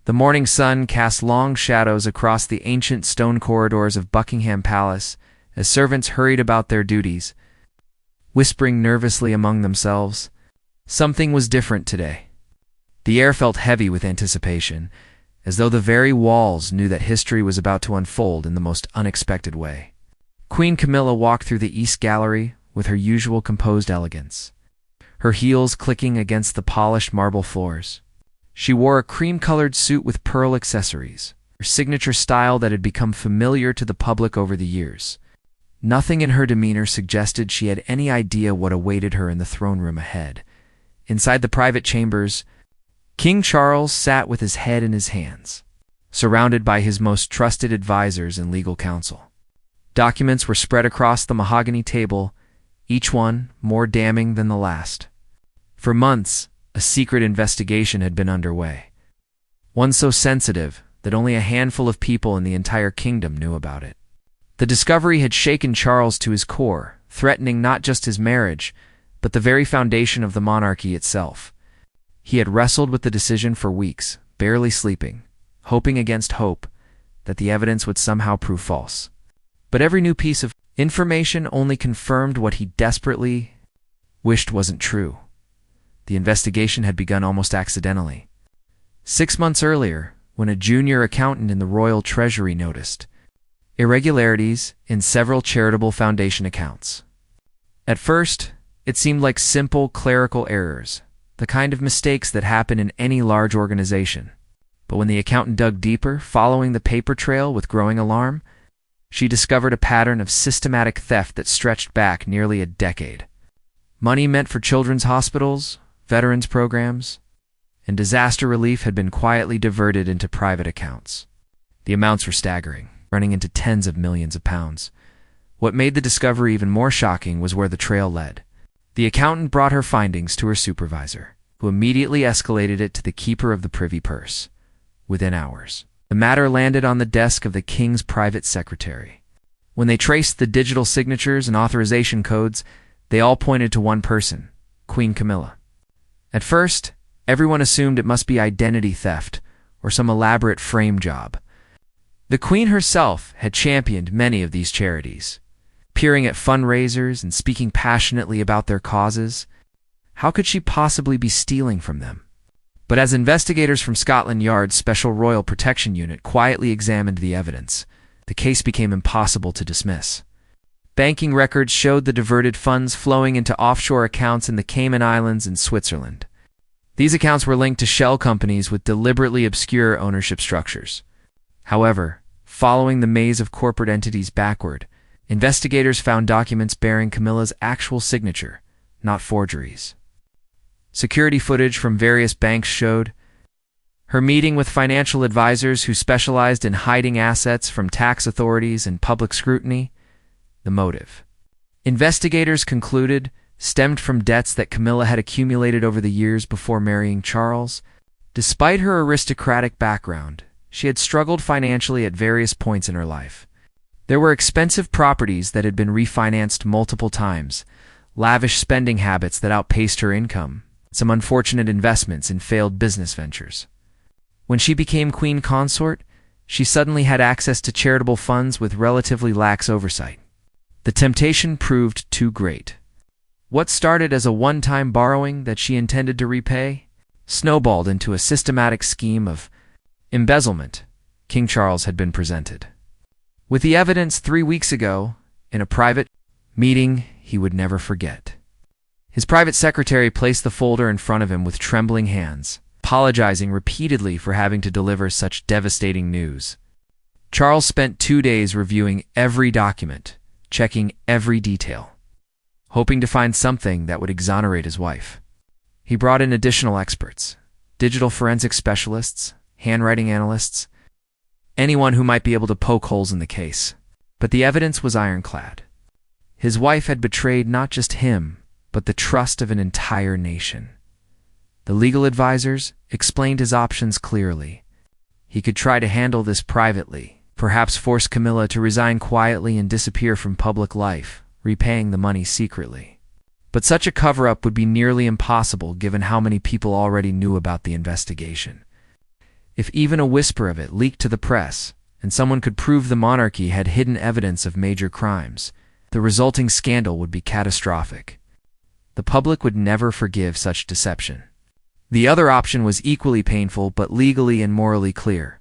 The morning sun cast long shadows across the ancient stone corridors of Buckingham Palace as servants hurried about their duties, whispering nervously among themselves. Something was different today. The air felt heavy with anticipation, as though the very walls knew that history was about to unfold in the most unexpected way. Queen Camilla walked through the East Gallery with her usual composed elegance, her heels clicking against the polished marble floors. She wore a cream-colored suit with pearl accessories, her signature style that had become familiar to the public over the years. Nothing in her demeanor suggested she had any idea what awaited her in the throne room ahead. Inside the private chambers, King Charles sat with his head in his hands, surrounded by his most trusted advisors and legal counsel. Documents were spread across the mahogany table, each one more damning than the last. For months, a secret investigation had been underway, one so sensitive that only a handful of people in the entire kingdom knew about it. The discovery had shaken Charles to his core, threatening not just his marriage, but the very foundation of the monarchy itself. He had wrestled with the decision for weeks, barely sleeping, hoping against hope that the evidence would somehow prove false. But every new piece of information only confirmed what he desperately wished wasn't true. The investigation had begun almost accidentally. 6 months earlier, when a junior accountant in the royal treasury noticed irregularities in several charitable foundation accounts. At first, it seemed like simple clerical errors, the kind of mistakes that happen in any large organization. But when the accountant dug deeper, following the paper trail with growing alarm, she discovered a pattern of systematic theft that stretched back nearly a decade. Money meant for children's hospitals, veterans programs, and disaster relief had been quietly diverted into private accounts. The amounts were staggering, running into tens of millions of pounds. What made the discovery even more shocking was where the trail led. The accountant brought her findings to her supervisor, who immediately escalated it to the keeper of the privy purse. Within hours, the matter landed on the desk of the king's private secretary. When they traced the digital signatures and authorization codes, they all pointed to one person, Queen Camilla. At first, everyone assumed it must be identity theft or some elaborate frame job. The Queen herself had championed many of these charities, appearing at fundraisers and speaking passionately about their causes. How could she possibly be stealing from them? But as investigators from Scotland Yard's Special Royal Protection Unit quietly examined the evidence, the case became impossible to dismiss. Banking records showed the diverted funds flowing into offshore accounts in the Cayman Islands and Switzerland. These accounts were linked to shell companies with deliberately obscure ownership structures. However, following the maze of corporate entities backward, investigators found documents bearing Camilla's actual signature, not forgeries. Security footage from various banks showed her meeting with financial advisors who specialized in hiding assets from tax authorities and public scrutiny. The motive, investigators concluded, stemmed from debts that Camilla had accumulated over the years before marrying Charles. Despite her aristocratic background, she had struggled financially at various points in her life. There were expensive properties that had been refinanced multiple times, lavish spending habits that outpaced her income, some unfortunate investments in failed business ventures. When she became queen consort, she suddenly had access to charitable funds with relatively lax oversight. The temptation proved too great. What started as a one-time borrowing that she intended to repay snowballed into a systematic scheme of embezzlement. King Charles had been presented with the evidence 3 weeks ago in a private meeting he would never forget. His private secretary placed the folder in front of him with trembling hands, apologizing repeatedly for having to deliver such devastating news. Charles spent 2 days reviewing every document, checking every detail, hoping to find something that would exonerate his wife. He brought in additional experts, digital forensic specialists, handwriting analysts, anyone who might be able to poke holes in the case. But the evidence was ironclad. His wife had betrayed not just him, but the trust of an entire nation. The legal advisors explained his options clearly. He could try to handle this privately, perhaps force Camilla to resign quietly and disappear from public life, repaying the money secretly. But such a cover-up would be nearly impossible given how many people already knew about the investigation. If even a whisper of it leaked to the press, and someone could prove the monarchy had hidden evidence of major crimes, the resulting scandal would be catastrophic. The public would never forgive such deception. The other option was equally painful but legally and morally clear.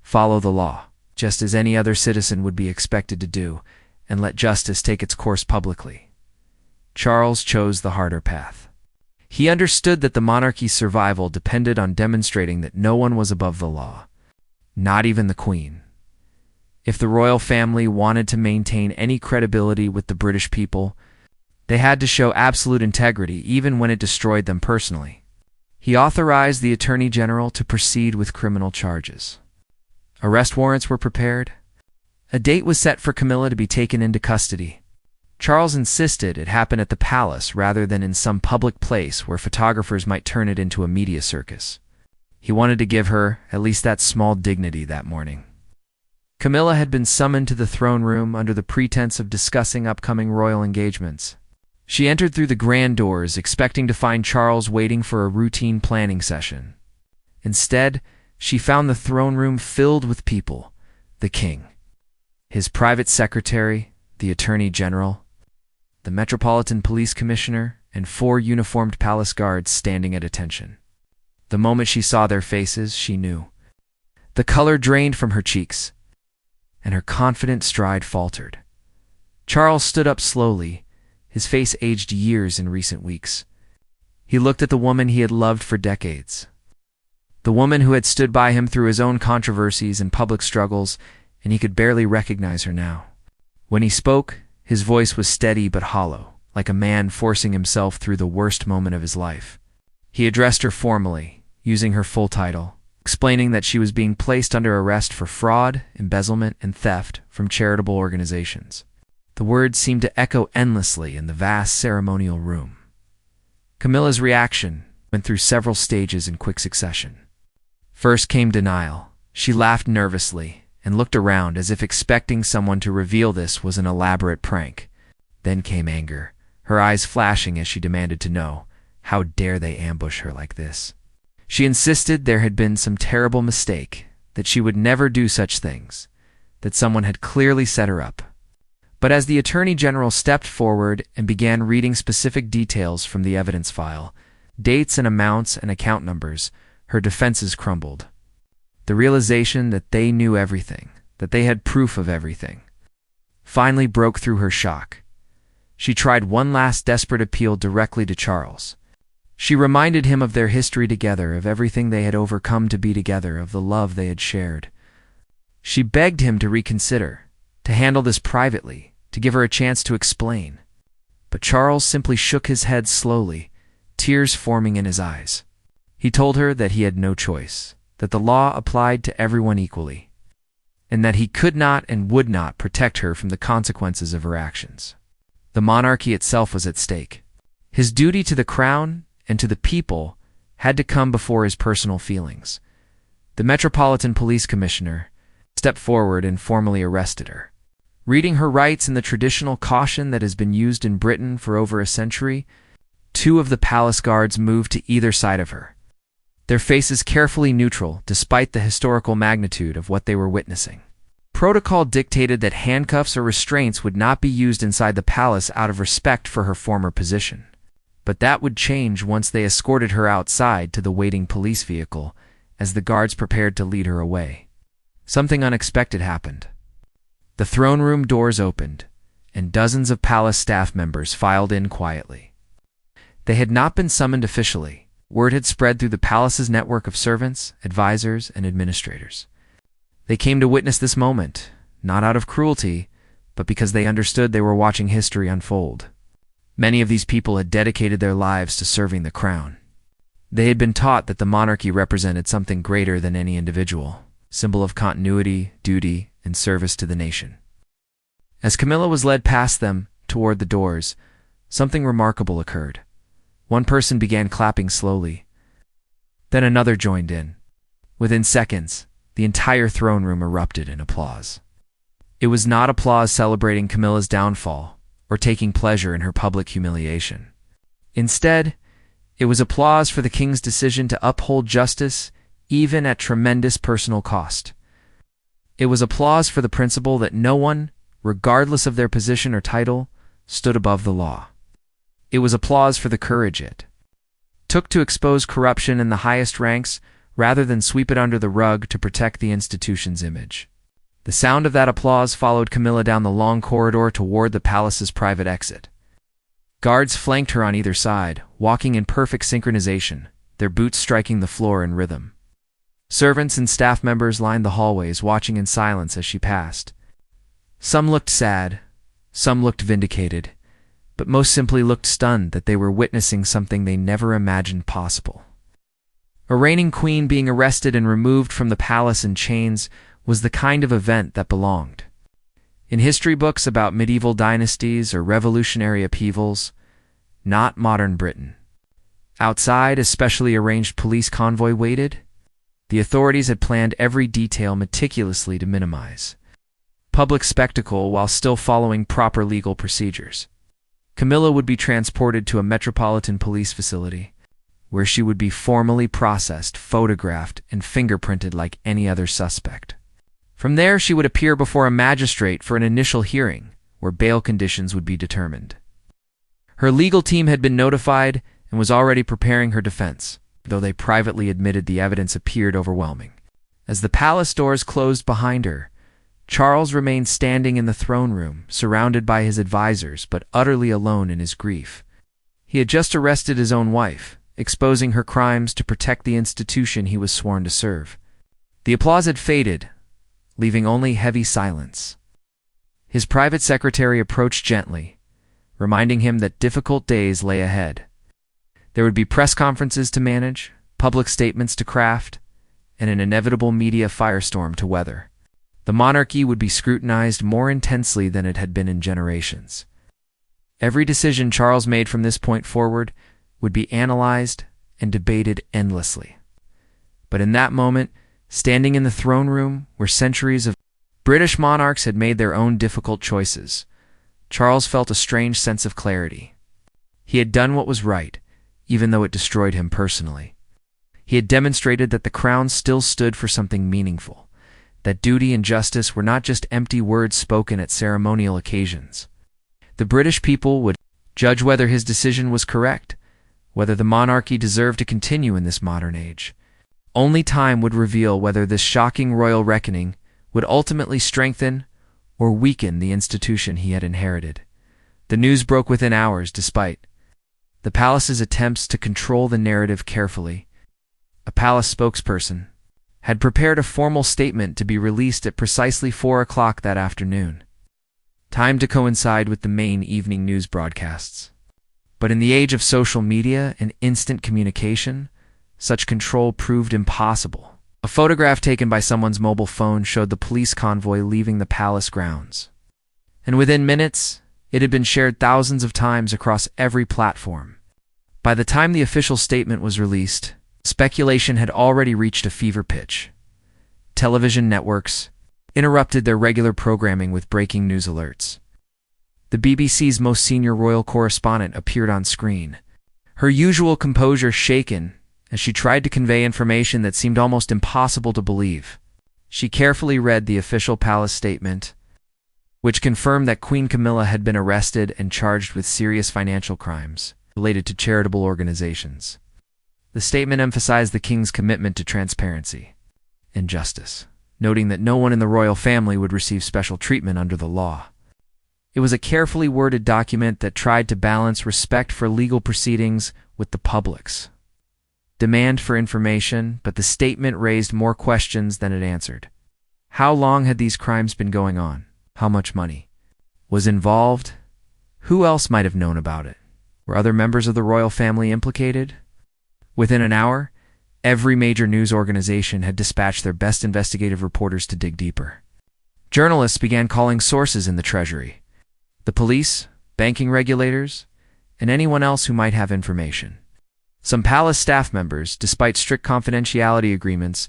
Follow the law, just as any other citizen would be expected to do, and let justice take its course publicly. Charles chose the harder path. He understood that the monarchy's survival depended on demonstrating that no one was above the law, not even the Queen. If the royal family wanted to maintain any credibility with the British people, they had to show absolute integrity even when it destroyed them personally. He authorized the Attorney General to proceed with criminal charges. Arrest warrants were prepared. A date was set for Camilla to be taken into custody. Charles insisted it happen at the palace rather than in some public place where photographers might turn it into a media circus. He wanted to give her at least that small dignity that morning. Camilla had been summoned to the throne room under the pretense of discussing upcoming royal engagements. She entered through the grand doors, expecting to find Charles waiting for a routine planning session. Instead, she found the throne room filled with people: the king, his private secretary, the attorney general, the Metropolitan Police Commissioner, and 4 uniformed palace guards standing at attention. The moment she saw their faces, she knew. The color drained from her cheeks, and her confident stride faltered. Charles stood up slowly, his face aged years in recent weeks. He looked at the woman he had loved for decades, the woman who had stood by him through his own controversies and public struggles, and he could barely recognize her now. When he spoke, his voice was steady but hollow, like a man forcing himself through the worst moment of his life. He addressed her formally, using her full title, explaining that she was being placed under arrest for fraud, embezzlement, and theft from charitable organizations. The words seemed to echo endlessly in the vast ceremonial room. Camilla's reaction went through several stages in quick succession. First came denial. She laughed nervously and looked around as if expecting someone to reveal this was an elaborate prank. Then came anger, her eyes flashing as she demanded to know, how dare they ambush her like this? She insisted there had been some terrible mistake, that she would never do such things, that someone had clearly set her up. But as the Attorney General stepped forward and began reading specific details from the evidence file, dates and amounts and account numbers, her defenses crumbled. The realization that they knew everything, that they had proof of everything, finally broke through her shock. She tried one last desperate appeal directly to Charles. She reminded him of their history together, of everything they had overcome to be together, of the love they had shared. She begged him to reconsider, to handle this privately, to give her a chance to explain. But Charles simply shook his head slowly, tears forming in his eyes. He told her that he had no choice, that the law applied to everyone equally, and that he could not and would not protect her from the consequences of her actions. The monarchy itself was at stake. His duty to the crown and to the people had to come before his personal feelings. The Metropolitan Police Commissioner stepped forward and formally arrested her. Reading her rights in the traditional caution that has been used in Britain for over a century, 2 of the palace guards moved to either side of her, their faces carefully neutral despite the historical magnitude of what they were witnessing. Protocol dictated that handcuffs or restraints would not be used inside the palace out of respect for her former position. But that would change once they escorted her outside to the waiting police vehicle as the guards prepared to lead her away. Something unexpected happened. The throne room doors opened, and dozens of palace staff members filed in quietly. They had not been summoned officially. Word had spread through the palace's network of servants, advisors, and administrators. They came to witness this moment, not out of cruelty, but because they understood they were watching history unfold. Many of these people had dedicated their lives to serving the crown. They had been taught that the monarchy represented something greater than any individual, symbol of continuity, duty, and service to the nation. As Camilla was led past them toward the doors, something remarkable occurred. One person began clapping slowly. Then another joined in. Within seconds, the entire throne room erupted in applause. It was not applause celebrating Camilla's downfall or taking pleasure in her public humiliation. Instead, it was applause for the king's decision to uphold justice even at tremendous personal cost. It was applause for the principle that no one, regardless of their position or title, stood above the law. It was applause for the courage it took to expose corruption in the highest ranks rather than sweep it under the rug to protect the institution's image. The sound of that applause followed Camilla down the long corridor toward the palace's private exit. Guards flanked her on either side, walking in perfect synchronization, their boots striking the floor in rhythm. Servants and staff members lined the hallways, watching in silence as she passed. Some looked sad, some looked vindicated, but most simply looked stunned that they were witnessing something they never imagined possible. A reigning queen being arrested and removed from the palace in chains was the kind of event that belonged in history books about medieval dynasties or revolutionary upheavals, not modern Britain. Outside, a specially arranged police convoy waited. The authorities had planned every detail meticulously to minimize public spectacle while still following proper legal procedures. Camilla would be transported to a metropolitan police facility, where she would be formally processed, photographed, and fingerprinted like any other suspect. From there, she would appear before a magistrate for an initial hearing, where bail conditions would be determined. Her legal team had been notified and was already preparing her defense, though they privately admitted the evidence appeared overwhelming. As the palace doors closed behind her, Charles remained standing in the throne room, surrounded by his advisors, but utterly alone in his grief. He had just arrested his own wife, exposing her crimes to protect the institution he was sworn to serve. The applause had faded, leaving only heavy silence. His private secretary approached gently, reminding him that difficult days lay ahead. There would be press conferences to manage, public statements to craft, and an inevitable media firestorm to weather. The monarchy would be scrutinized more intensely than it had been in generations. Every decision Charles made from this point forward would be analyzed and debated endlessly. But in that moment, standing in the throne room where centuries of British monarchs had made their own difficult choices, Charles felt a strange sense of clarity. He had done what was right, even though it destroyed him personally. He had demonstrated that the crown still stood for something meaningful, that duty and justice were not just empty words spoken at ceremonial occasions. The British people would judge whether his decision was correct, whether the monarchy deserved to continue in this modern age. Only time would reveal whether this shocking royal reckoning would ultimately strengthen or weaken the institution he had inherited. The news broke within hours, despite the palace's attempts to control the narrative carefully. A palace spokesperson had prepared a formal statement to be released at precisely 4 o'clock that afternoon, time to coincide with the main evening news broadcasts. But in the age of social media and instant communication, such control proved impossible. A photograph taken by someone's mobile phone showed the police convoy leaving the palace grounds. And within minutes, it had been shared thousands of times across every platform. By the time the official statement was released, speculation had already reached a fever pitch. Television networks interrupted their regular programming with breaking news alerts. The BBC's most senior royal correspondent appeared on screen, her usual composure shaken as she tried to convey information that seemed almost impossible to believe. She carefully read the official palace statement, which confirmed that Queen Camilla had been arrested and charged with serious financial crimes related to charitable organizations. The statement emphasized the king's commitment to transparency and justice, noting that no one in the royal family would receive special treatment under the law. It was a carefully worded document that tried to balance respect for legal proceedings with the public's demand for information, but the statement raised more questions than it answered. How long had these crimes been going on? How much money was involved? Who else might have known about it? Were other members of the royal family implicated? Within an hour, every major news organization had dispatched their best investigative reporters to dig deeper. Journalists began calling sources in the Treasury, the police, banking regulators, and anyone else who might have information. Some palace staff members, despite strict confidentiality agreements,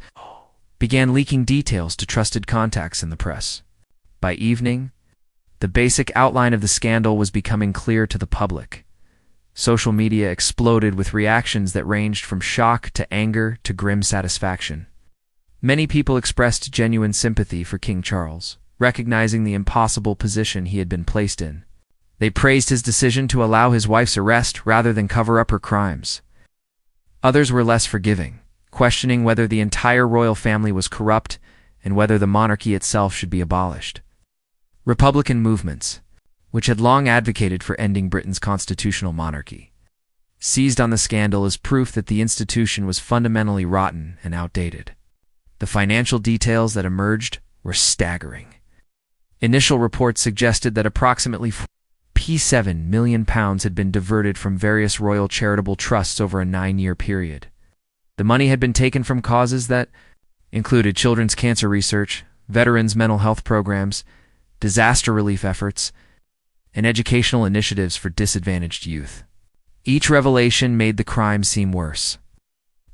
began leaking details to trusted contacts in the press. By evening, the basic outline of the scandal was becoming clear to the public. Social media exploded with reactions that ranged from shock to anger to grim satisfaction. Many people expressed genuine sympathy for King Charles, recognizing the impossible position he had been placed in. They praised his decision to allow his wife's arrest rather than cover up her crimes. Others were less forgiving, questioning whether the entire royal family was corrupt and whether the monarchy itself should be abolished. Republican movements, which had long advocated for ending Britain's constitutional monarchy, seized on the scandal as proof that the institution was fundamentally rotten and outdated. The financial details that emerged were staggering. Initial reports suggested that approximately £7 million had been diverted from various royal charitable trusts over a 9-year period. The money had been taken from causes that included children's cancer research, veterans' mental health programs, disaster relief efforts, and educational initiatives for disadvantaged youth. Each revelation made the crime seem worse.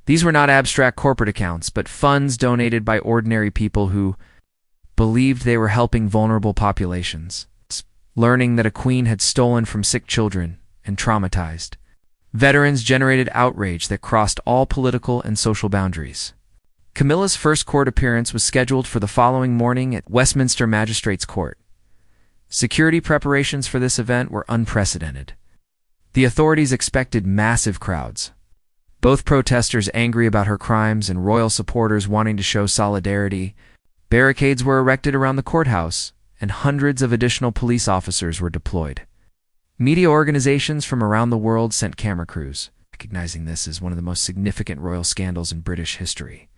These were not abstract corporate accounts, but funds donated by ordinary people who believed they were helping vulnerable populations. Learning that a queen had stolen from sick children and traumatized veterans generated outrage that crossed all political and social boundaries. Camilla's first court appearance was scheduled for the following morning at Westminster Magistrates' Court. Security preparations for this event were unprecedented. The authorities expected massive crowds, both protesters angry about her crimes and royal supporters wanting to show solidarity. Barricades were erected around the courthouse, and hundreds of additional police officers were deployed. Media organizations from around the world sent camera crews, recognizing this as one of the most significant royal scandals in British history.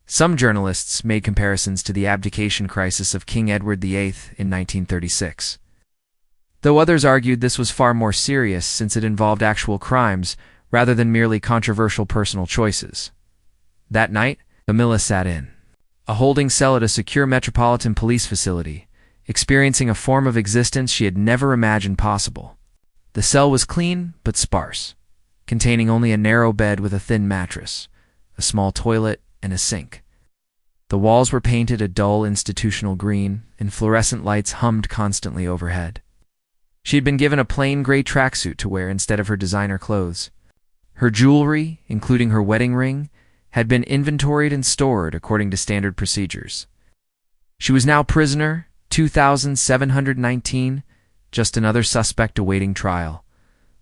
Some journalists made comparisons to the abdication crisis of King Edward VIII in 1936, though others argued this was far more serious since it involved actual crimes rather than merely controversial personal choices. That night, Camilla sat in a holding cell at a secure metropolitan police facility, experiencing a form of existence she had never imagined possible. The cell was clean but sparse, containing only a narrow bed with a thin mattress, a small toilet, and a sink. The walls were painted a dull institutional green, and fluorescent lights hummed constantly overhead. She had been given a plain gray tracksuit to wear instead of her designer clothes. Her jewelry, including her wedding ring, had been inventoried and stored according to standard procedures. She was now prisoner 2719, just another suspect awaiting trial.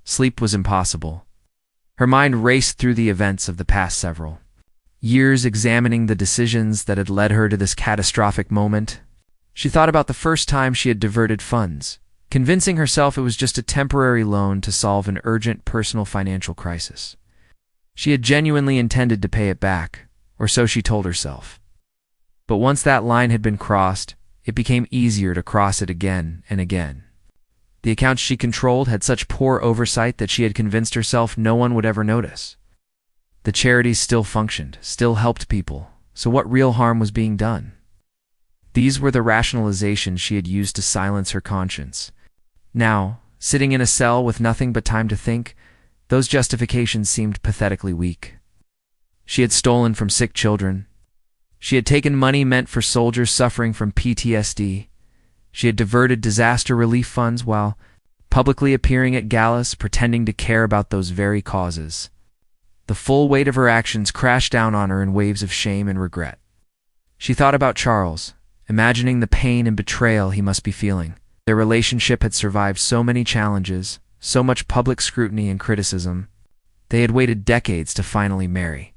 Sleep was impossible. Her mind raced through the events of the past several years, examining the decisions that had led her to this catastrophic moment. She thought about the first time she had diverted funds, convincing herself it was just a temporary loan to solve an urgent personal financial crisis. She had genuinely intended to pay it back, or so she told herself. But once that line had been crossed, it became easier to cross it again and again. The accounts she controlled had such poor oversight that she had convinced herself no one would ever notice. The charities still functioned, still helped people, so what real harm was being done? These were the rationalizations she had used to silence her conscience. Now, sitting in a cell with nothing but time to think, those justifications seemed pathetically weak. She had stolen from sick children. She had taken money meant for soldiers suffering from PTSD. She had diverted disaster relief funds while publicly appearing at galas pretending to care about those very causes. The full weight of her actions crashed down on her in waves of shame and regret. She thought about Charles, imagining the pain and betrayal he must be feeling. Their relationship had survived so many challenges, so much public scrutiny and criticism. They had waited decades to finally marry,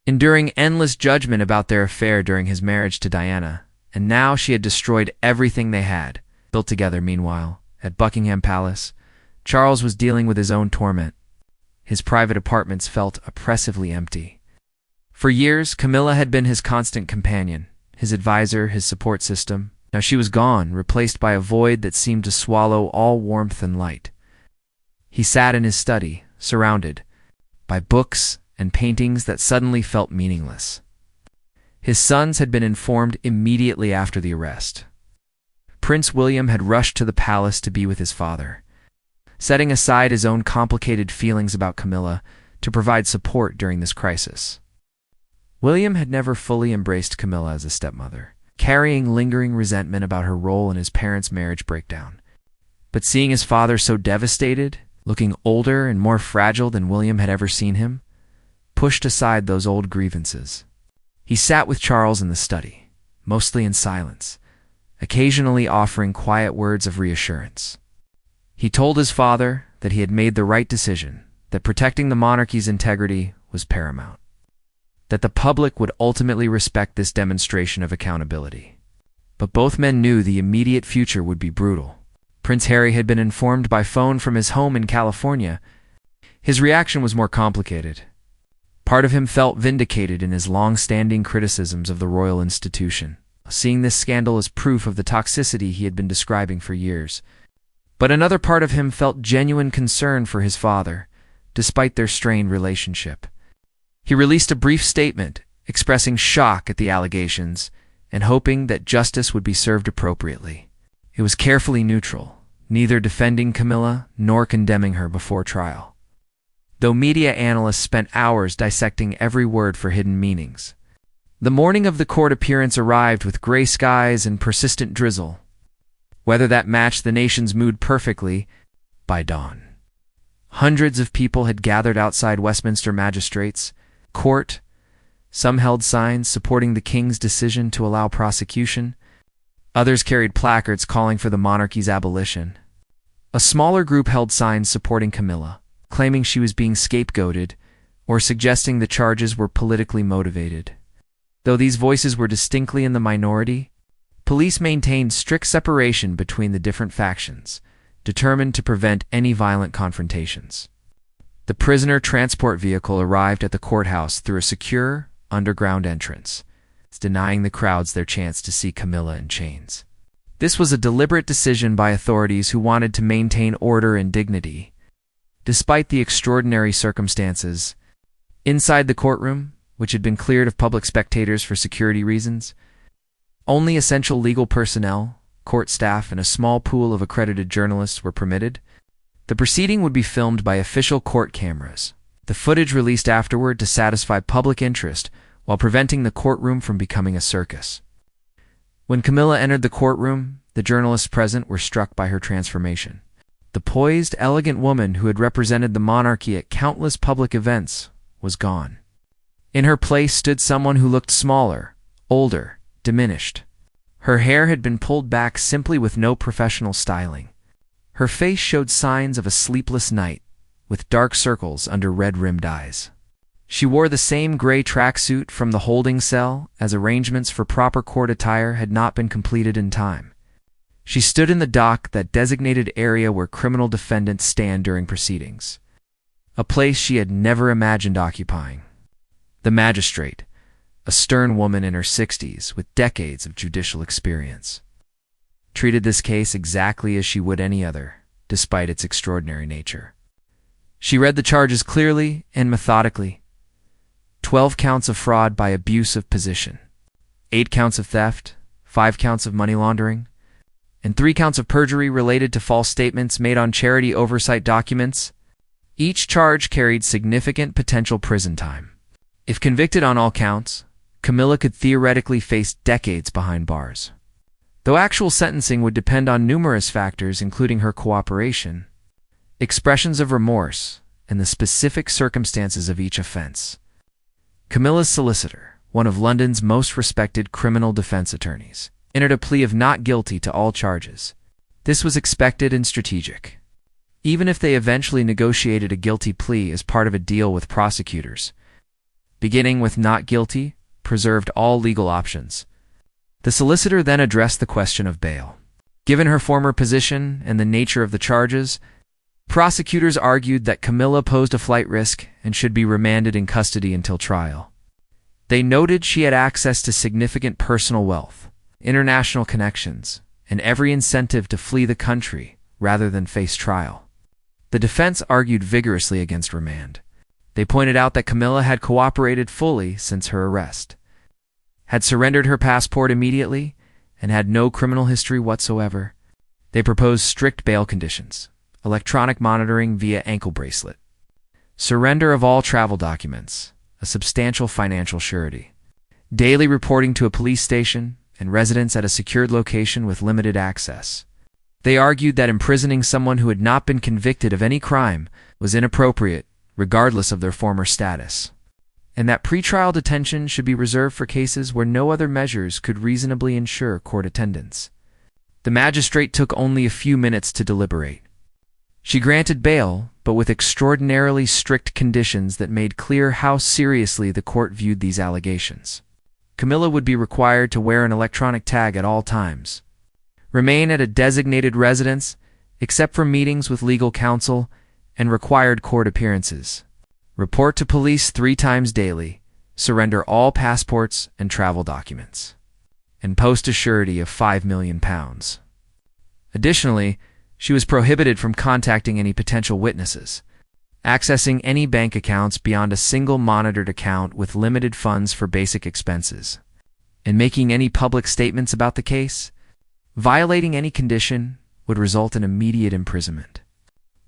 enduring endless judgment about their affair during his marriage to Diana, and now she had destroyed everything they had built together. Meanwhile, at Buckingham Palace, Charles was dealing with his own torment. His private apartments felt oppressively empty. For years, Camilla had been his constant companion, his advisor, his support system. Now she was gone, replaced by a void that seemed to swallow all warmth and light. He sat in his study, surrounded by books and paintings that suddenly felt meaningless. His sons had been informed immediately after the arrest. Prince William had rushed to the palace to be with his father, setting aside his own complicated feelings about Camilla to provide support during this crisis. William had never fully embraced Camilla as a stepmother, carrying lingering resentment about her role in his parents' marriage breakdown. But seeing his father so devastated looking older and more fragile than William had ever seen him, pushed aside those old grievances. He sat with Charles in the study, mostly in silence, occasionally offering quiet words of reassurance. He told his father that he had made the right decision, that protecting the monarchy's integrity was paramount, that the public would ultimately respect this demonstration of accountability. But both men knew the immediate future would be brutal. Prince Harry had been informed by phone from his home in California. His reaction was more complicated. Part of him felt vindicated in his long-standing criticisms of the royal institution, seeing this scandal as proof of the toxicity he had been describing for years. But another part of him felt genuine concern for his father, despite their strained relationship. He released a brief statement expressing shock at the allegations and hoping that justice would be served appropriately. It was carefully neutral, neither defending Camilla nor condemning her before trial, though media analysts spent hours dissecting every word for hidden meanings. The morning of the court appearance arrived with gray skies and persistent drizzle. Whether that matched the nation's mood perfectly, by dawn, hundreds of people had gathered outside Westminster Magistrates' Court. Some held signs supporting the king's decision to allow prosecution. Others carried placards calling for the monarchy's abolition. A smaller group held signs supporting Camilla, claiming she was being scapegoated or suggesting the charges were politically motivated. Though these voices were distinctly in the minority, police maintained strict separation between the different factions, determined to prevent any violent confrontations. The prisoner transport vehicle arrived at the courthouse through a secure, underground entrance, denying the crowds their chance to see Camilla in chains. This was a deliberate decision by authorities who wanted to maintain order and dignity. Despite the extraordinary circumstances, inside the courtroom, which had been cleared of public spectators for security reasons, only essential legal personnel, court staff, and a small pool of accredited journalists were permitted. The proceeding would be filmed by official court cameras, the footage released afterward to satisfy public interest while preventing the courtroom from becoming a circus. When Camilla entered the courtroom, the journalists present were struck by her transformation. The poised, elegant woman who had represented the monarchy at countless public events was gone. In her place stood someone who looked smaller, older, diminished. Her hair had been pulled back simply with no professional styling. Her face showed signs of a sleepless night, with dark circles under red-rimmed eyes. She wore the same gray tracksuit from the holding cell, as arrangements for proper court attire had not been completed in time. She stood in the dock, that designated area where criminal defendants stand during proceedings, a place she had never imagined occupying. The magistrate, a stern woman in her 60s with decades of judicial experience, treated this case exactly as she would any other, despite its extraordinary nature. She read the charges clearly and methodically. 12 counts of fraud by abuse of position, 8 counts of theft, 5 counts of money laundering, and 3 counts of perjury related to false statements made on charity oversight documents. Each charge carried significant potential prison time. If convicted on all counts, Camilla could theoretically face decades behind bars, though actual sentencing would depend on numerous factors including her cooperation, expressions of remorse, and the specific circumstances of each offense. Camilla's solicitor, one of London's most respected criminal defense attorneys, entered a plea of not guilty to all charges. This was expected and strategic. Even if they eventually negotiated a guilty plea as part of a deal with prosecutors, beginning with not guilty preserved all legal options. The solicitor then addressed the question of bail. Given her former position and the nature of the charges, prosecutors argued that Camilla posed a flight risk and should be remanded in custody until trial. They noted she had access to significant personal wealth, international connections, and every incentive to flee the country rather than face trial. The defense argued vigorously against remand. They pointed out that Camilla had cooperated fully since her arrest, had surrendered her passport immediately, and had no criminal history whatsoever. They proposed strict bail conditions: electronic monitoring via ankle bracelet, surrender of all travel documents, a substantial financial surety, daily reporting to a police station, and residence at a secured location with limited access. They argued that imprisoning someone who had not been convicted of any crime was inappropriate, regardless of their former status, and that pretrial detention should be reserved for cases where no other measures could reasonably ensure court attendance. The magistrate took only a few minutes to deliberate. She granted bail, but with extraordinarily strict conditions that made clear how seriously the court viewed these allegations. Camilla would be required to wear an electronic tag at all times, remain at a designated residence, except for meetings with legal counsel and required court appearances, report to police 3 times daily, surrender all passports and travel documents, and post a surety of £5 million. Additionally, she was prohibited from contacting any potential witnesses, accessing any bank accounts beyond a single monitored account with limited funds for basic expenses, and making any public statements about the case. Violating any condition would result in immediate imprisonment.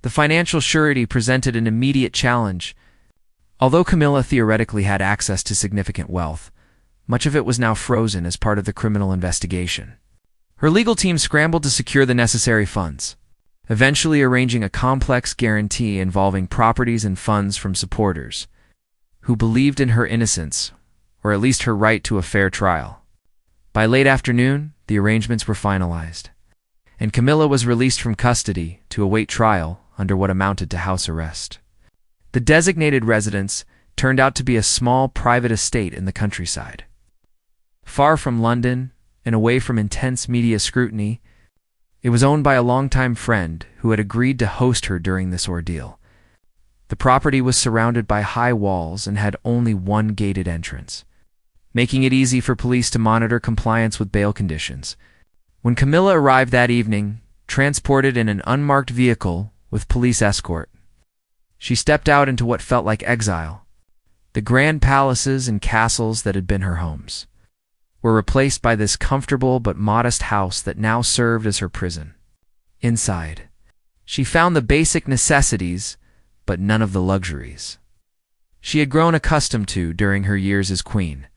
The financial surety presented an immediate challenge. Although Camilla theoretically had access to significant wealth, much of it was now frozen as part of the criminal investigation. Her legal team scrambled to secure the necessary funds, eventually arranging a complex guarantee involving properties and funds from supporters who believed in her innocence, or at least her right to a fair trial. By late afternoon, the arrangements were finalized, and Camilla was released from custody to await trial under what amounted to house arrest. The designated residence turned out to be a small private estate in the countryside. Far from London and away from intense media scrutiny, it was owned by a longtime friend who had agreed to host her during this ordeal. The property was surrounded by high walls and had only one gated entrance, making it easy for police to monitor compliance with bail conditions. When Camilla arrived that evening, transported in an unmarked vehicle with police escort, she stepped out into what felt like exile. The grand palaces and castles that had been her homes were replaced by this comfortable but modest house that now served as her prison. Inside, she found the basic necessities, but none of the luxuries she had grown accustomed to during her years as queen.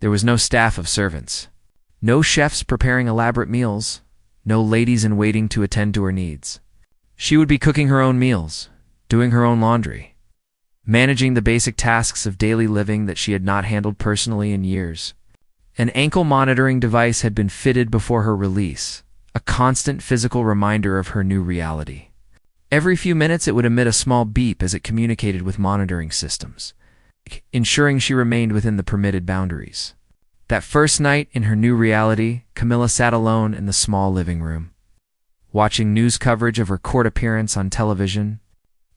There was no staff of servants, no chefs preparing elaborate meals, no ladies-in-waiting to attend to her needs. She would be cooking her own meals, doing her own laundry, managing the basic tasks of daily living that she had not handled personally in years. An ankle monitoring device had been fitted before her release, a constant physical reminder of her new reality. Every few minutes it would emit a small beep as it communicated with monitoring systems, ensuring she remained within the permitted boundaries. That first night in her new reality, Camilla sat alone in the small living room, watching news coverage of her court appearance on television.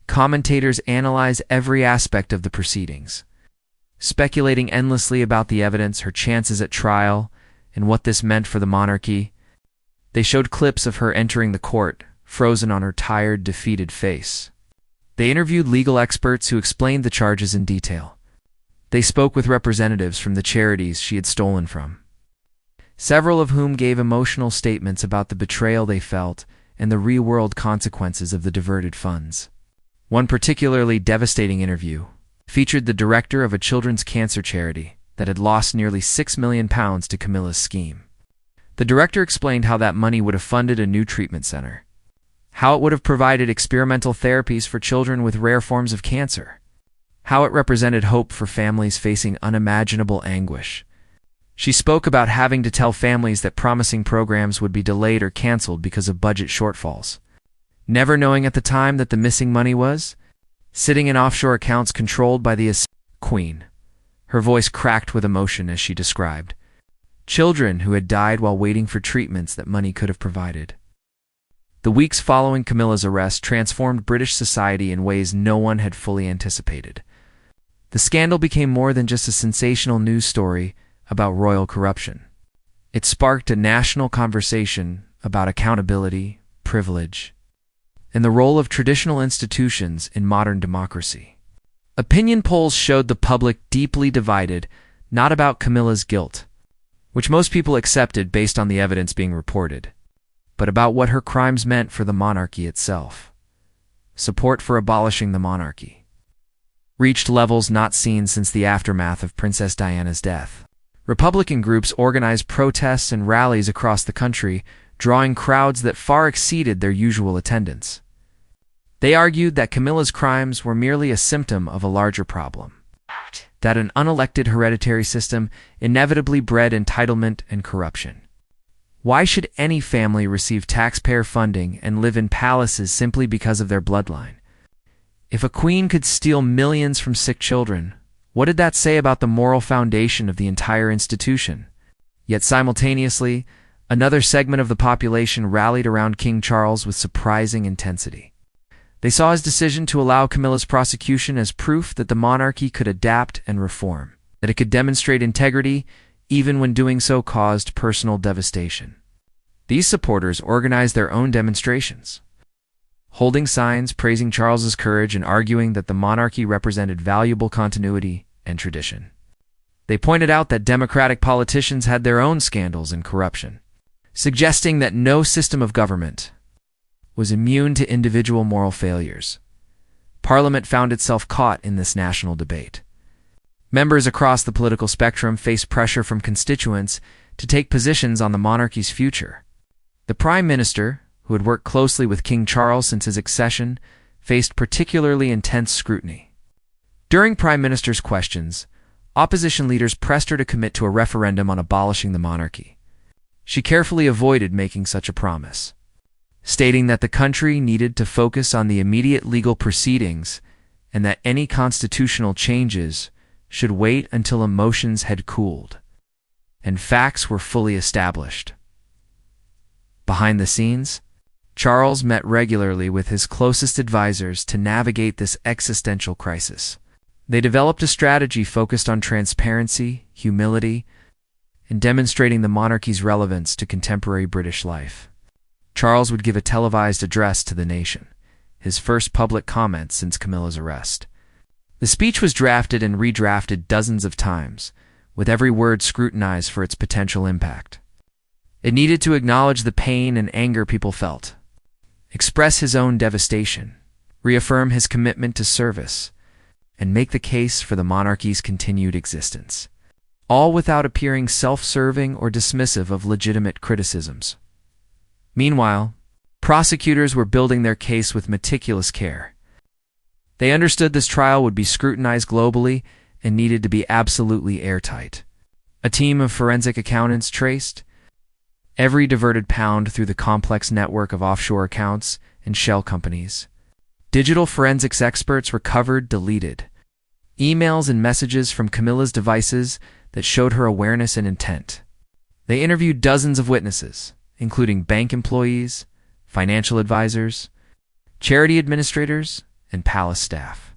Commentators analyzed every aspect of the proceedings, speculating endlessly about the evidence, her chances at trial, and what this meant for the monarchy. They showed clips of her entering the court, frozen on her tired, defeated face. They interviewed legal experts who explained the charges in detail. They spoke with representatives from the charities she had stolen from, several of whom gave emotional statements about the betrayal they felt and the real-world consequences of the diverted funds. One particularly devastating interview featured the director of a children's cancer charity that had lost nearly £6 million to Camilla's scheme. The director explained how that money would have funded a new treatment center, how it would have provided experimental therapies for children with rare forms of cancer, how it represented hope for families facing unimaginable anguish. She spoke about having to tell families that promising programs would be delayed or canceled because of budget shortfalls, never knowing at the time that the missing money was sitting in offshore accounts controlled by the Queen. Her voice cracked with emotion as she described children who had died while waiting for treatments that money could have provided. The weeks following Camilla's arrest transformed British society in ways no one had fully anticipated. The scandal became more than just a sensational news story about royal corruption. It sparked a national conversation about accountability, privilege, and the role of traditional institutions in modern democracy. Opinion polls showed the public deeply divided, not about Camilla's guilt, which most people accepted based on the evidence being reported, but about what her crimes meant for the monarchy itself. Support for abolishing the monarchy reached levels not seen since the aftermath of Princess Diana's death. Republican groups organized protests and rallies across the country, drawing crowds that far exceeded their usual attendance. They argued that Camilla's crimes were merely a symptom of a larger problem, that an unelected hereditary system inevitably bred entitlement and corruption. Why should any family receive taxpayer funding and live in palaces simply because of their bloodline? If a queen could steal millions from sick children, what did that say about the moral foundation of the entire institution? Yet simultaneously, another segment of the population rallied around King Charles with surprising intensity. They saw his decision to allow Camilla's prosecution as proof that the monarchy could adapt and reform, that it could demonstrate integrity even when doing so caused personal devastation. These supporters organized their own demonstrations, holding signs praising Charles's courage and arguing that the monarchy represented valuable continuity and tradition. They pointed out that democratic politicians had their own scandals and corruption, suggesting that no system of government was immune to individual moral failures. Parliament found itself caught in this national debate. Members across the political spectrum faced pressure from constituents to take positions on the monarchy's future. The Prime Minister, who had worked closely with King Charles since his accession, faced particularly intense scrutiny. During Prime Minister's questions, opposition leaders pressed her to commit to a referendum on abolishing the monarchy. She carefully avoided making such a promise, stating that the country needed to focus on the immediate legal proceedings and that any constitutional changes should wait until emotions had cooled and facts were fully established. Behind the scenes, Charles met regularly with his closest advisors to navigate this existential crisis. They developed a strategy focused on transparency, humility, and demonstrating the monarchy's relevance to contemporary British life. Charles would give a televised address to the nation, his first public comment since Camilla's arrest. The speech was drafted and redrafted dozens of times, with every word scrutinized for its potential impact. It needed to acknowledge the pain and anger people felt, express his own devastation, reaffirm his commitment to service, and make the case for the monarchy's continued existence, all without appearing self-serving or dismissive of legitimate criticisms. Meanwhile, prosecutors were building their case with meticulous care. They understood this trial would be scrutinized globally and needed to be absolutely airtight. A team of forensic accountants traced every diverted pound through the complex network of offshore accounts and shell companies. Digital forensics experts recovered deleted emails and messages from Camilla's devices that showed her awareness and intent. They interviewed dozens of witnesses, including bank employees, financial advisors, charity administrators, and palace staff.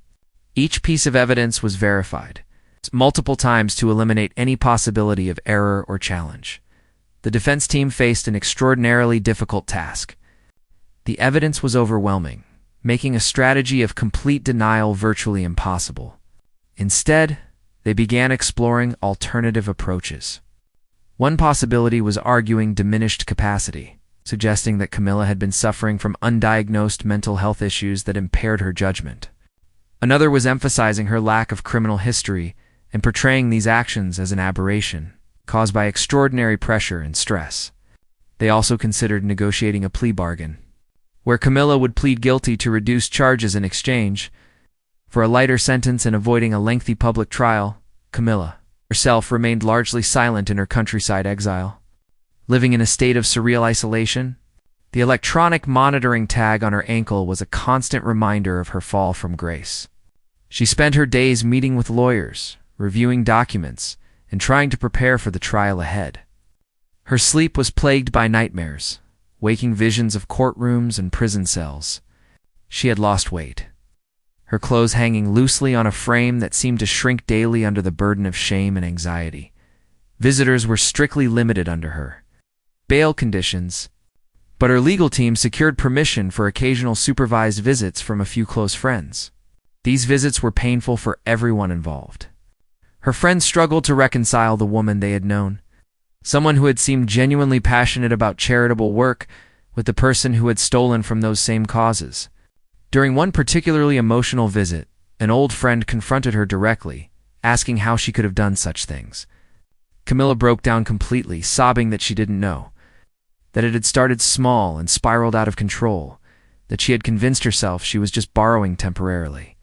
Each piece of evidence was verified multiple times to eliminate any possibility of error or challenge. The defense team faced an extraordinarily difficult task. The evidence was overwhelming, making a strategy of complete denial virtually impossible. Instead, they began exploring alternative approaches. One possibility was arguing diminished capacity, suggesting that Camilla had been suffering from undiagnosed mental health issues that impaired her judgment. Another was emphasizing her lack of criminal history and portraying these actions as an aberration, caused by extraordinary pressure and stress. They also considered negotiating a plea bargain, where Camilla would plead guilty to reduced charges in exchange for a lighter sentence and avoiding a lengthy public trial. Camilla herself remained largely silent in her countryside exile, living in a state of surreal isolation. The electronic monitoring tag on her ankle was a constant reminder of her fall from grace. She spent her days meeting with lawyers, reviewing documents, and trying to prepare for the trial ahead. Her sleep was plagued by nightmares, waking visions of courtrooms and prison cells. She had lost weight, her clothes hanging loosely on a frame that seemed to shrink daily under the burden of shame and anxiety. Visitors were strictly limited under her bail conditions, but her legal team secured permission for occasional supervised visits from a few close friends. These visits were painful for everyone involved. Her friends struggled to reconcile the woman they had known, someone who had seemed genuinely passionate about charitable work, with the person who had stolen from those same causes. During one particularly emotional visit, an old friend confronted her directly, asking how she could have done such things. Camilla broke down completely, sobbing that she didn't know. that it had started small and spiraled out of control, that she had convinced herself she was just borrowing temporarily.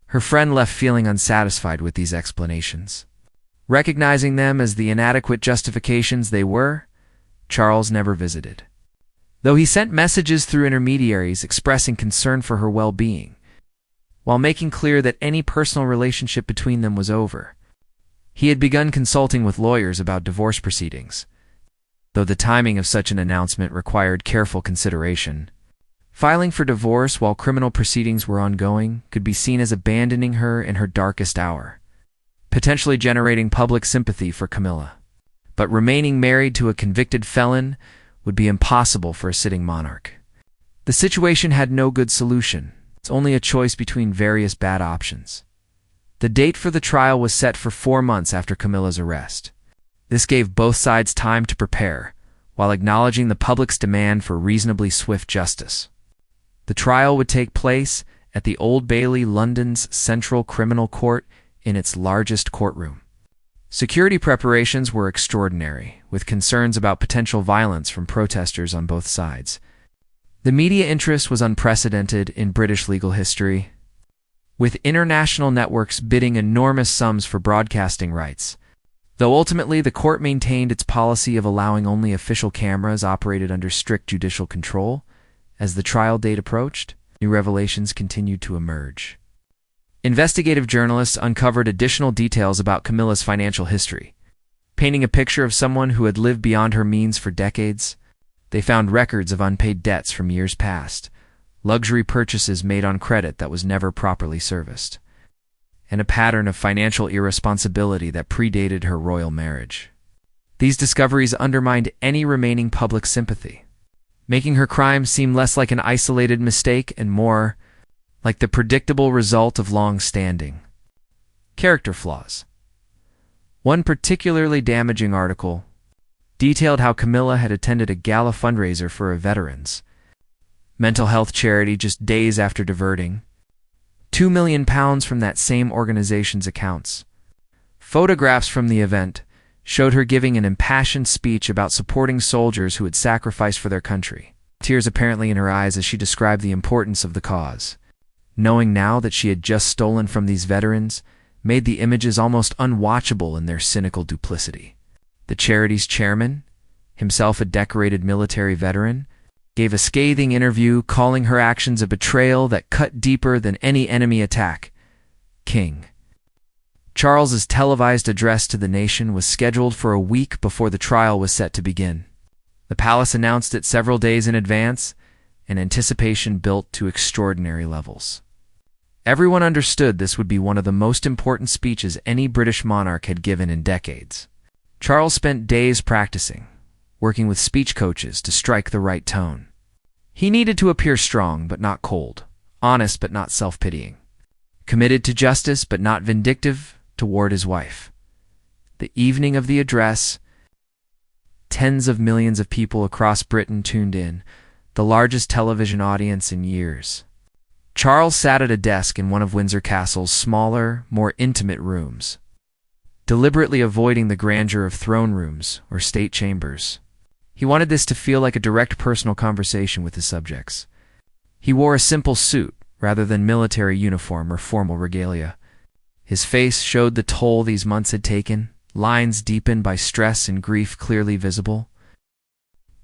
Her friend left feeling unsatisfied with these explanations. Recognizing them as the inadequate justifications they were, Charles never visited. Though he sent messages through intermediaries expressing concern for her well-being, while making clear that any personal relationship between them was over, he had begun consulting with lawyers about divorce proceedings. Though the timing of such an announcement required careful consideration, filing for divorce while criminal proceedings were ongoing could be seen as abandoning her in her darkest hour, potentially generating public sympathy for Camilla. But remaining married to a convicted felon would be impossible for a sitting monarch. The situation had no good solution. It's only a choice between various bad options. The date for the trial was set for 4 months after Camilla's arrest. This gave both sides time to prepare, while acknowledging the public's demand for reasonably swift justice. The trial would take place at the Old Bailey, London's Central Criminal Court, in its largest courtroom. Security preparations were extraordinary, with concerns about potential violence from protesters on both sides. The media interest was unprecedented in British legal history, with international networks bidding enormous sums for broadcasting rights. Though ultimately the court maintained its policy of allowing only official cameras operated under strict judicial control, as the trial date approached, new revelations continued to emerge. Investigative journalists uncovered additional details about Camilla's financial history, painting a picture of someone who had lived beyond her means for decades. They found records of unpaid debts from years past, luxury purchases made on credit that was never properly serviced, and a pattern of financial irresponsibility that predated her royal marriage. These discoveries undermined any remaining public sympathy, making her crime seem less like an isolated mistake and more like the predictable result of long-standing character flaws. One particularly damaging article detailed how Camilla had attended a gala fundraiser for a veterans' mental health charity just days after diverting £2 million from that same organization's accounts. Photographs from the event showed her giving an impassioned speech about supporting soldiers who had sacrificed for their country, tears apparently in her eyes as she described the importance of the cause. Knowing now that she had just stolen from these veterans made the images almost unwatchable in their cynical duplicity. The charity's chairman, himself a decorated military veteran, gave a scathing interview calling her actions a betrayal that cut deeper than any enemy attack. King Charles's televised address to the nation was scheduled for a week before the trial was set to begin. The palace announced it several days in advance, and anticipation built to extraordinary levels. Everyone understood this would be one of the most important speeches any British monarch had given in decades. Charles spent days practicing, working with speech coaches to strike the right tone. He needed to appear strong but not cold, honest but not self-pitying, committed to justice but not vindictive toward his wife. The evening of the address, tens of millions of people across Britain tuned in, the largest television audience in years. Charles sat at a desk in one of Windsor Castle's smaller, more intimate rooms, deliberately avoiding the grandeur of throne rooms or state chambers. He wanted this to feel like a direct personal conversation with his subjects. He wore a simple suit rather than military uniform or formal regalia. His face showed the toll these months had taken, lines deepened by stress and grief clearly visible.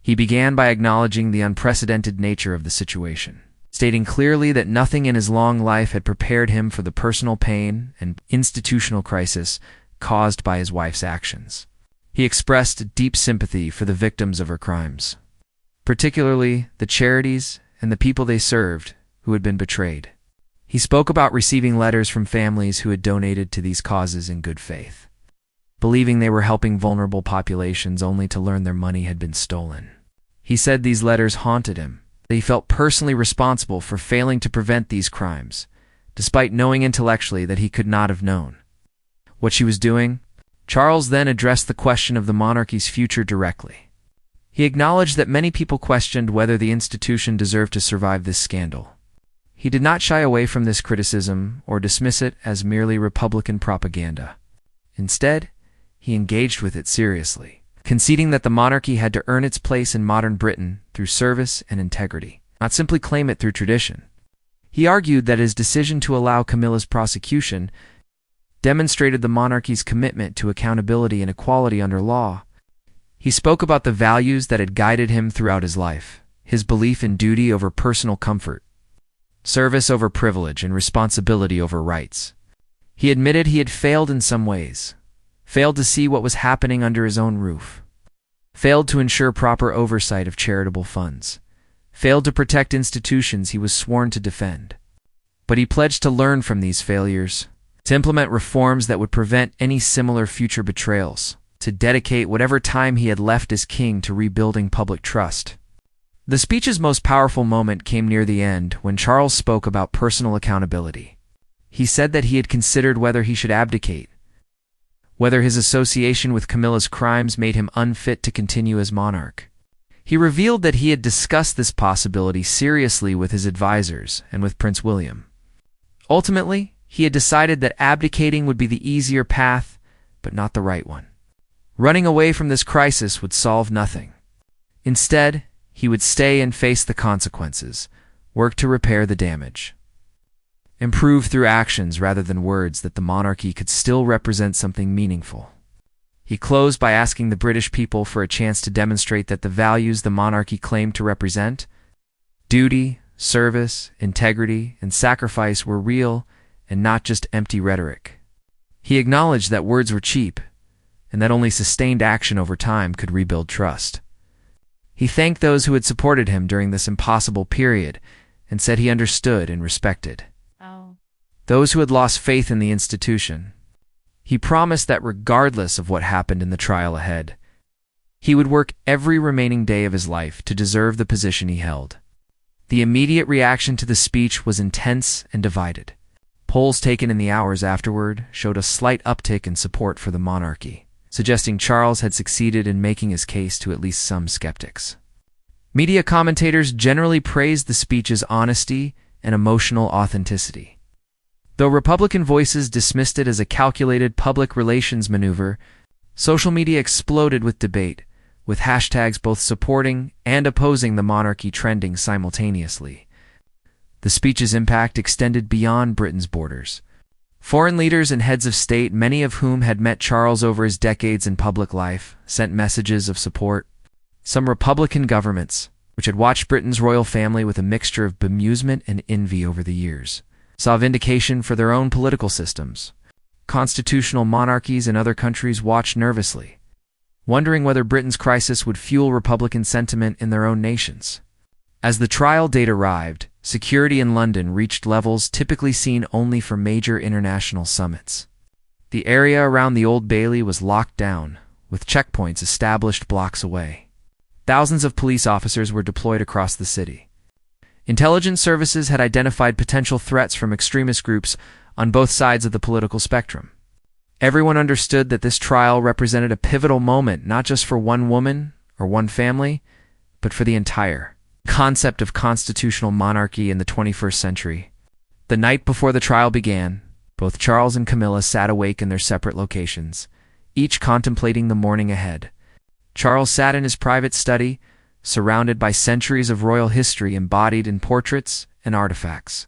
He began by acknowledging the unprecedented nature of the situation, stating clearly that nothing in his long life had prepared him for the personal pain and institutional crisis caused by his wife's actions. He expressed deep sympathy for the victims of her crimes, particularly the charities and the people they served who had been betrayed. He spoke about receiving letters from families who had donated to these causes in good faith, believing they were helping vulnerable populations only to learn their money had been stolen. He said these letters haunted him, that he felt personally responsible for failing to prevent these crimes, despite knowing intellectually that he could not have known what she was doing. Charles then addressed the question of the monarchy's future directly. He acknowledged that many people questioned whether the institution deserved to survive this scandal. He did not shy away from this criticism or dismiss it as merely Republican propaganda. Instead, he engaged with it seriously, conceding that the monarchy had to earn its place in modern Britain through service and integrity, not simply claim it through tradition. He argued that his decision to allow Camilla's prosecution demonstrated the monarchy's commitment to accountability and equality under law. He spoke about the values that had guided him throughout his life, his belief in duty over personal comfort, service over privilege, and responsibility over rights. He admitted he had failed in some ways, failed to see what was happening under his own roof, failed to ensure proper oversight of charitable funds, failed to protect institutions he was sworn to defend. But he pledged to learn from these failures, to implement reforms that would prevent any similar future betrayals, to dedicate whatever time he had left as king to rebuilding public trust. The speech's most powerful moment came near the end when Charles spoke about personal accountability. He said that he had considered whether he should abdicate, whether his association with Camilla's crimes made him unfit to continue as monarch. He revealed that he had discussed this possibility seriously with his advisors and with Prince William. Ultimately, he had decided that abdicating would be the easier path, but not the right one. Running away from this crisis would solve nothing. Instead, he would stay and face the consequences, work to repair the damage, improve through actions rather than words that the monarchy could still represent something meaningful. He closed by asking the British people for a chance to demonstrate that the values the monarchy claimed to represent, duty, service, integrity, and sacrifice, were real and not just empty rhetoric. He acknowledged that words were cheap and that only sustained action over time could rebuild trust. He thanked those who had supported him during this impossible period and said he understood and respected those who had lost faith in the institution. He promised that regardless of what happened in the trial ahead, he would work every remaining day of his life to deserve the position he held. The immediate reaction to the speech was intense and divided. Polls taken in the hours afterward showed a slight uptick in support for the monarchy, suggesting Charles had succeeded in making his case to at least some skeptics. Media commentators generally praised the speech's honesty and emotional authenticity. Though Republican voices dismissed it as a calculated public relations maneuver, social media exploded with debate, with hashtags both supporting and opposing the monarchy trending simultaneously. The speech's impact extended beyond Britain's borders. Foreign leaders and heads of state, many of whom had met Charles over his decades in public life, sent messages of support. Some Republican governments, which had watched Britain's royal family with a mixture of bemusement and envy over the years, saw vindication for their own political systems. Constitutional monarchies in other countries watched nervously, wondering whether Britain's crisis would fuel Republican sentiment in their own nations. As the trial date arrived, security in London reached levels typically seen only for major international summits. The area around the Old Bailey was locked down, with checkpoints established blocks away. Thousands of police officers were deployed across the city. Intelligence services had identified potential threats from extremist groups on both sides of the political spectrum. Everyone understood that this trial represented a pivotal moment not just for one woman or one family, but for the entire concept of constitutional monarchy in the 21st century. The night before the trial began, both Charles and Camilla sat awake in their separate locations, each contemplating the morning ahead. Charles sat in his private study, surrounded by centuries of royal history embodied in portraits and artifacts,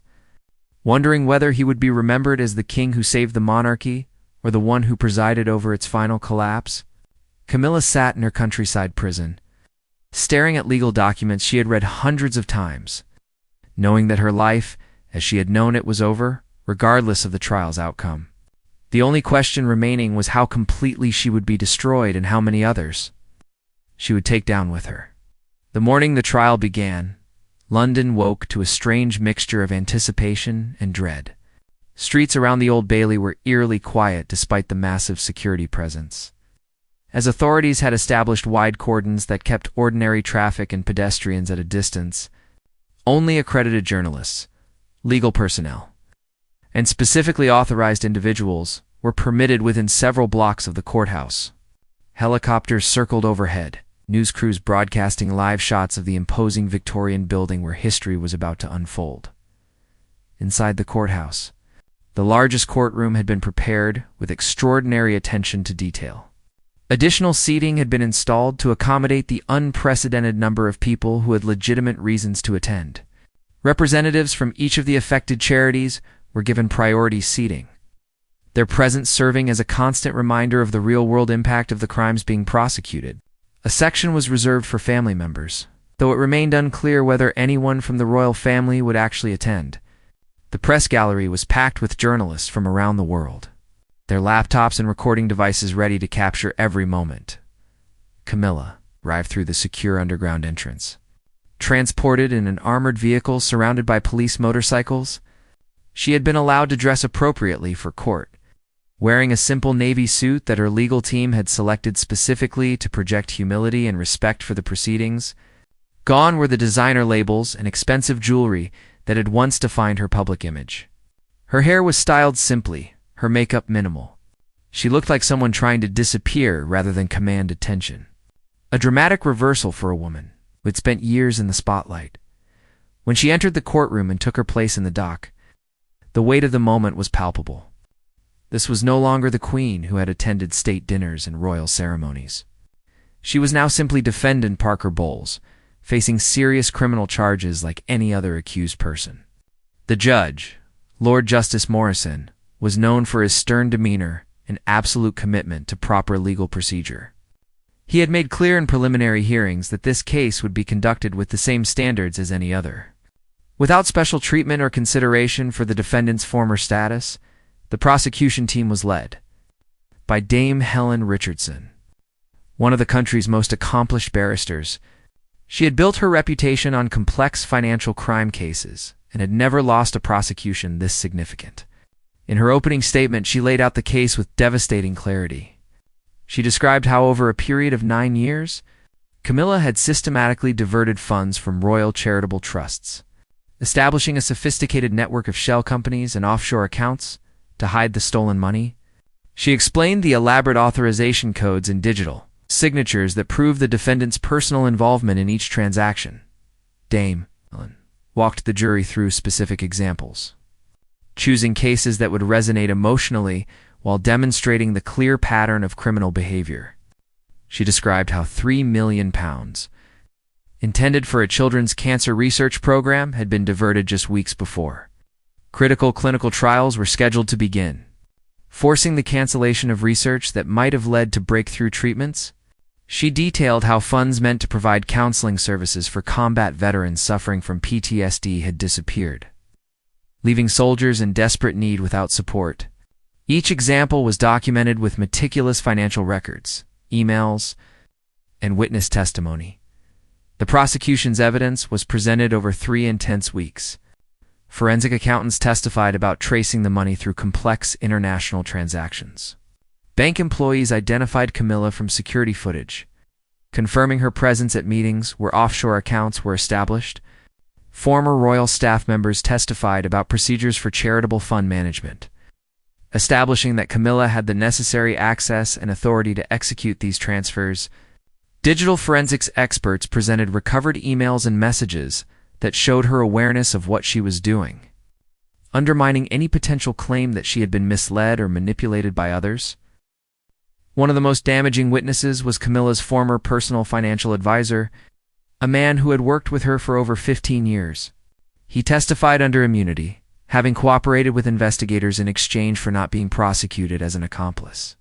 wondering whether he would be remembered as the king who saved the monarchy or the one who presided over its final collapse. Camilla sat in her countryside prison, staring at legal documents she had read hundreds of times, knowing that her life, as she had known it, was over, regardless of the trial's outcome. The only question remaining was how completely she would be destroyed and how many others she would take down with her. The morning the trial began, London woke to a strange mixture of anticipation and dread. Streets around the Old Bailey were eerily quiet despite the massive security presence. As authorities had established wide cordons that kept ordinary traffic and pedestrians at a distance, only accredited journalists, legal personnel, and specifically authorized individuals were permitted within several blocks of the courthouse. Helicopters circled overhead, news crews broadcasting live shots of the imposing Victorian building where history was about to unfold. Inside the courthouse, the largest courtroom had been prepared with extraordinary attention to detail. Additional seating had been installed to accommodate the unprecedented number of people who had legitimate reasons to attend. Representatives from each of the affected charities were given priority seating, their presence serving as a constant reminder of the real-world impact of the crimes being prosecuted. A section was reserved for family members, though it remained unclear whether anyone from the royal family would actually attend. The press gallery was packed with journalists from around the world, their laptops and recording devices ready to capture every moment. Camilla arrived through the secure underground entrance. Transported in an armored vehicle surrounded by police motorcycles, she had been allowed to dress appropriately for court, wearing a simple navy suit that her legal team had selected specifically to project humility and respect for the proceedings. Gone were the designer labels and expensive jewelry that had once defined her public image. Her hair was styled simply, her makeup minimal. She looked like someone trying to disappear rather than command attention. A dramatic reversal for a woman who had spent years in the spotlight. When she entered the courtroom and took her place in the dock, the weight of the moment was palpable. This was no longer the queen who had attended state dinners and royal ceremonies. She was now simply defendant Parker Bowles, facing serious criminal charges like any other accused person. The judge, Lord Justice Morrison, was known for his stern demeanor and absolute commitment to proper legal procedure. He had made clear in preliminary hearings that this case would be conducted with the same standards as any other. Without special treatment or consideration for the defendant's former status, the prosecution team was led by Dame Helen Richardson, one of the country's most accomplished barristers. She had built her reputation on complex financial crime cases and had never lost a prosecution this significant. In her opening statement, she laid out the case with devastating clarity. She described how over a period of 9 years, Camilla had systematically diverted funds from royal charitable trusts, establishing a sophisticated network of shell companies and offshore accounts to hide the stolen money. She explained the elaborate authorization codes and digital signatures that prove the defendant's personal involvement in each transaction. Dame Helen walked the jury through specific examples, choosing cases that would resonate emotionally while demonstrating the clear pattern of criminal behavior. She described how £3 million, intended for a children's cancer research program, had been diverted just weeks before. Critical clinical trials were scheduled to begin, forcing the cancellation of research that might have led to breakthrough treatments. She detailed how funds meant to provide counseling services for combat veterans suffering from PTSD had disappeared, leaving soldiers in desperate need without support. Each example was documented with meticulous financial records, emails, and witness testimony. The prosecution's evidence was presented over 3 intense weeks. Forensic accountants testified about tracing the money through complex international transactions. Bank employees identified Camilla from security footage, confirming her presence at meetings where offshore accounts were established. Former royal staff members testified about procedures for charitable fund management, establishing that Camilla had the necessary access and authority to execute these transfers. Digital forensics experts presented recovered emails and messages that showed her awareness of what she was doing, undermining any potential claim that she had been misled or manipulated by others. One of the most damaging witnesses was Camilla's former personal financial advisor, a man who had worked with her for over 15 years. He testified under immunity, having cooperated with investigators in exchange for not being prosecuted as an accomplice.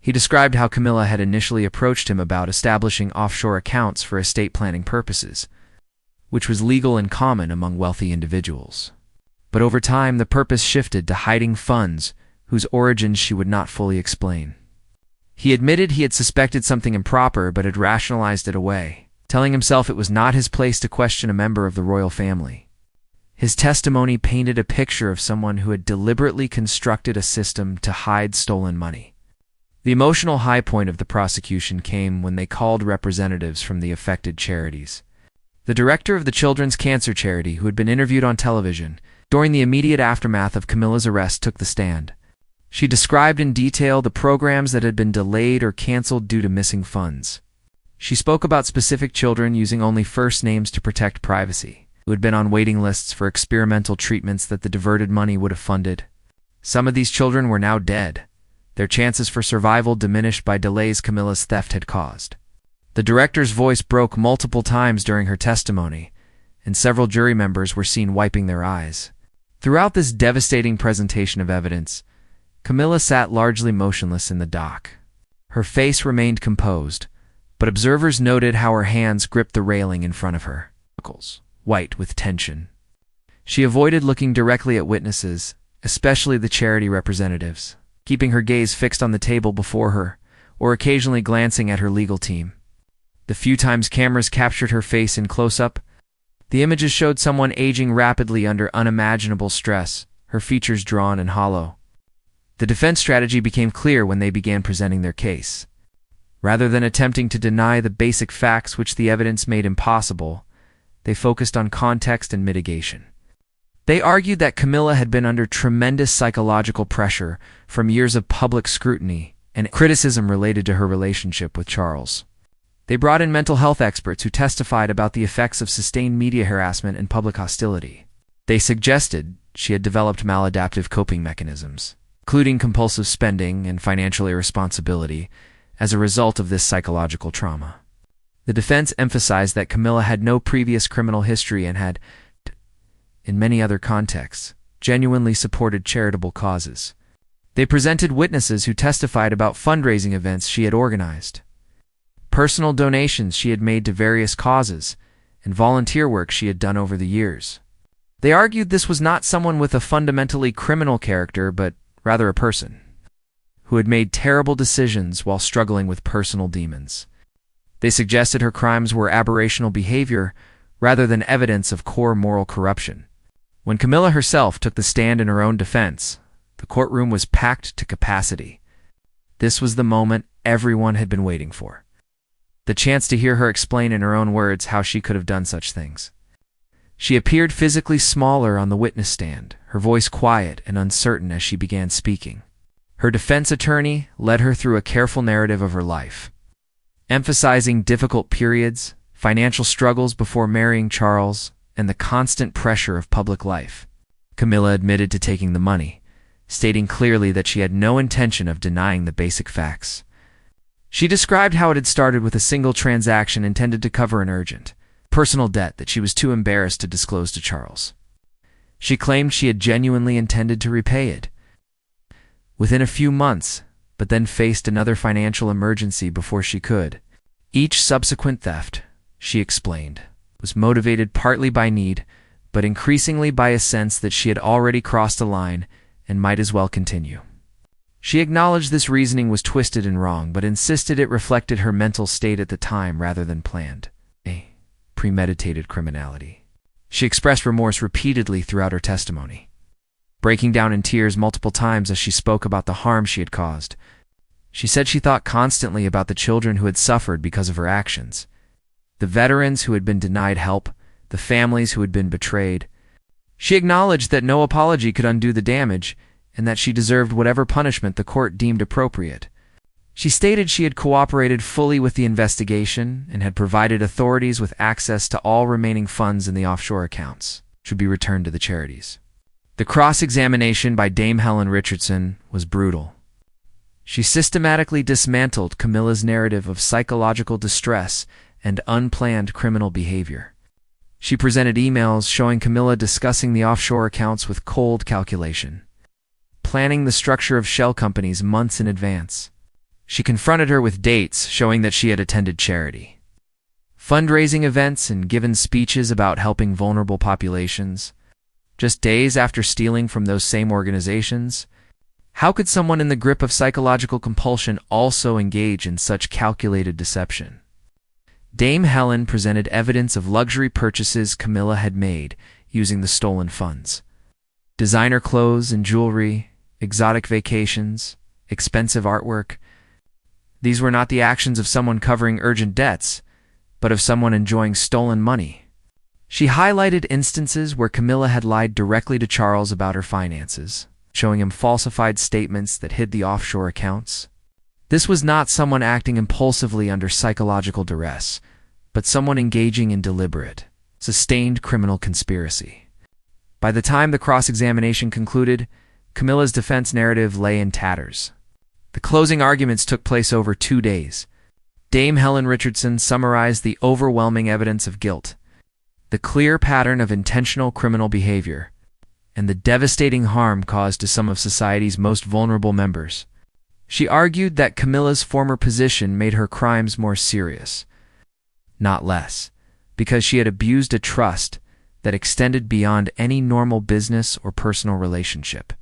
He described how Camilla had initially approached him about establishing offshore accounts for estate planning purposes, which was legal and common among wealthy individuals. But over time, the purpose shifted to hiding funds whose origins she would not fully explain. He admitted he had suspected something improper but had rationalized it away, telling himself it was not his place to question a member of the royal family. His testimony painted a picture of someone who had deliberately constructed a system to hide stolen money. The emotional high point of the prosecution came when they called representatives from the affected charities. The director of the children's cancer charity, who had been interviewed on television during the immediate aftermath of Camilla's arrest, took the stand. She described in detail the programs that had been delayed or canceled due to missing funds. She spoke about specific children using only first names to protect privacy, who had been on waiting lists for experimental treatments that the diverted money would have funded. Some of these children were now dead, their chances for survival diminished by delays Camilla's theft had caused. The director's voice broke multiple times during her testimony, and several jury members were seen wiping their eyes. Throughout this devastating presentation of evidence, Camilla sat largely motionless in the dock. Her face remained composed, but observers noted how her hands gripped the railing in front of her, white with tension. She avoided looking directly at witnesses, especially the charity representatives, keeping her gaze fixed on the table before her, or occasionally glancing at her legal team. The few times cameras captured her face in close-up, the images showed someone aging rapidly under unimaginable stress, her features drawn and hollow. The defense strategy became clear when they began presenting their case. Rather than attempting to deny the basic facts which the evidence made impossible, they focused on context and mitigation. They argued that Camilla had been under tremendous psychological pressure from years of public scrutiny and criticism related to her relationship with Charles. They brought in mental health experts who testified about the effects of sustained media harassment and public hostility. They suggested she had developed maladaptive coping mechanisms, including compulsive spending and financial irresponsibility, as a result of this psychological trauma. The defense emphasized that Camilla had no previous criminal history and had, in many other contexts, genuinely supported charitable causes. They presented witnesses who testified about fundraising events she had organized, personal donations she had made to various causes, and volunteer work she had done over the years. They argued this was not someone with a fundamentally criminal character, but rather a person who had made terrible decisions while struggling with personal demons. They suggested her crimes were aberrational behavior rather than evidence of core moral corruption. When Camilla herself took the stand in her own defense, the courtroom was packed to capacity. This was the moment everyone had been waiting for. The chance to hear her explain in her own words how she could have done such things. She appeared physically smaller on the witness stand, her voice quiet and uncertain as she began speaking. Her defense attorney led her through a careful narrative of her life, emphasizing difficult periods, financial struggles before marrying Charles, and the constant pressure of public life. Camilla admitted to taking the money, stating clearly that she had no intention of denying the basic facts. She described how it had started with a single transaction intended to cover an urgent, personal debt that she was too embarrassed to disclose to Charles. She claimed she had genuinely intended to repay it within a few months, but then faced another financial emergency before she could. Each subsequent theft, she explained, was motivated partly by need, but increasingly by a sense that she had already crossed a line and might as well continue. She acknowledged this reasoning was twisted and wrong, but insisted it reflected her mental state at the time rather than planned, premeditated criminality. She expressed remorse repeatedly throughout her testimony, breaking down in tears multiple times as she spoke about the harm she had caused. She said she thought constantly about the children who had suffered because of her actions, the veterans who had been denied help, the families who had been betrayed. She acknowledged that no apology could undo the damage, and that she deserved whatever punishment the court deemed appropriate. She stated she had cooperated fully with the investigation and had provided authorities with access to all remaining funds in the offshore accounts, which would be returned to the charities. The cross-examination by Dame Helen Richardson was brutal. She systematically dismantled Camilla's narrative of psychological distress and unplanned criminal behavior. She presented emails showing Camilla discussing the offshore accounts with cold calculation, planning the structure of shell companies months in advance. She confronted her with dates showing that she had attended charity, fundraising events, and given speeches about helping vulnerable populations, just days after stealing from those same organizations. How could someone in the grip of psychological compulsion also engage in such calculated deception? Dame Helen presented evidence of luxury purchases Camilla had made using the stolen funds. Designer clothes and jewelry, exotic vacations, expensive artwork. These were not the actions of someone covering urgent debts, but of someone enjoying stolen money. She highlighted instances where Camilla had lied directly to Charles about her finances, showing him falsified statements that hid the offshore accounts. This was not someone acting impulsively under psychological duress, but someone engaging in deliberate, sustained criminal conspiracy. By the time the cross-examination concluded, Camilla's defense narrative lay in tatters. The closing arguments took place over 2 days. Dame Helen Richardson summarized the overwhelming evidence of guilt, the clear pattern of intentional criminal behavior, and the devastating harm caused to some of society's most vulnerable members. She argued that Camilla's former position made her crimes more serious, not less, because she had abused a trust that extended beyond any normal business or personal relationship.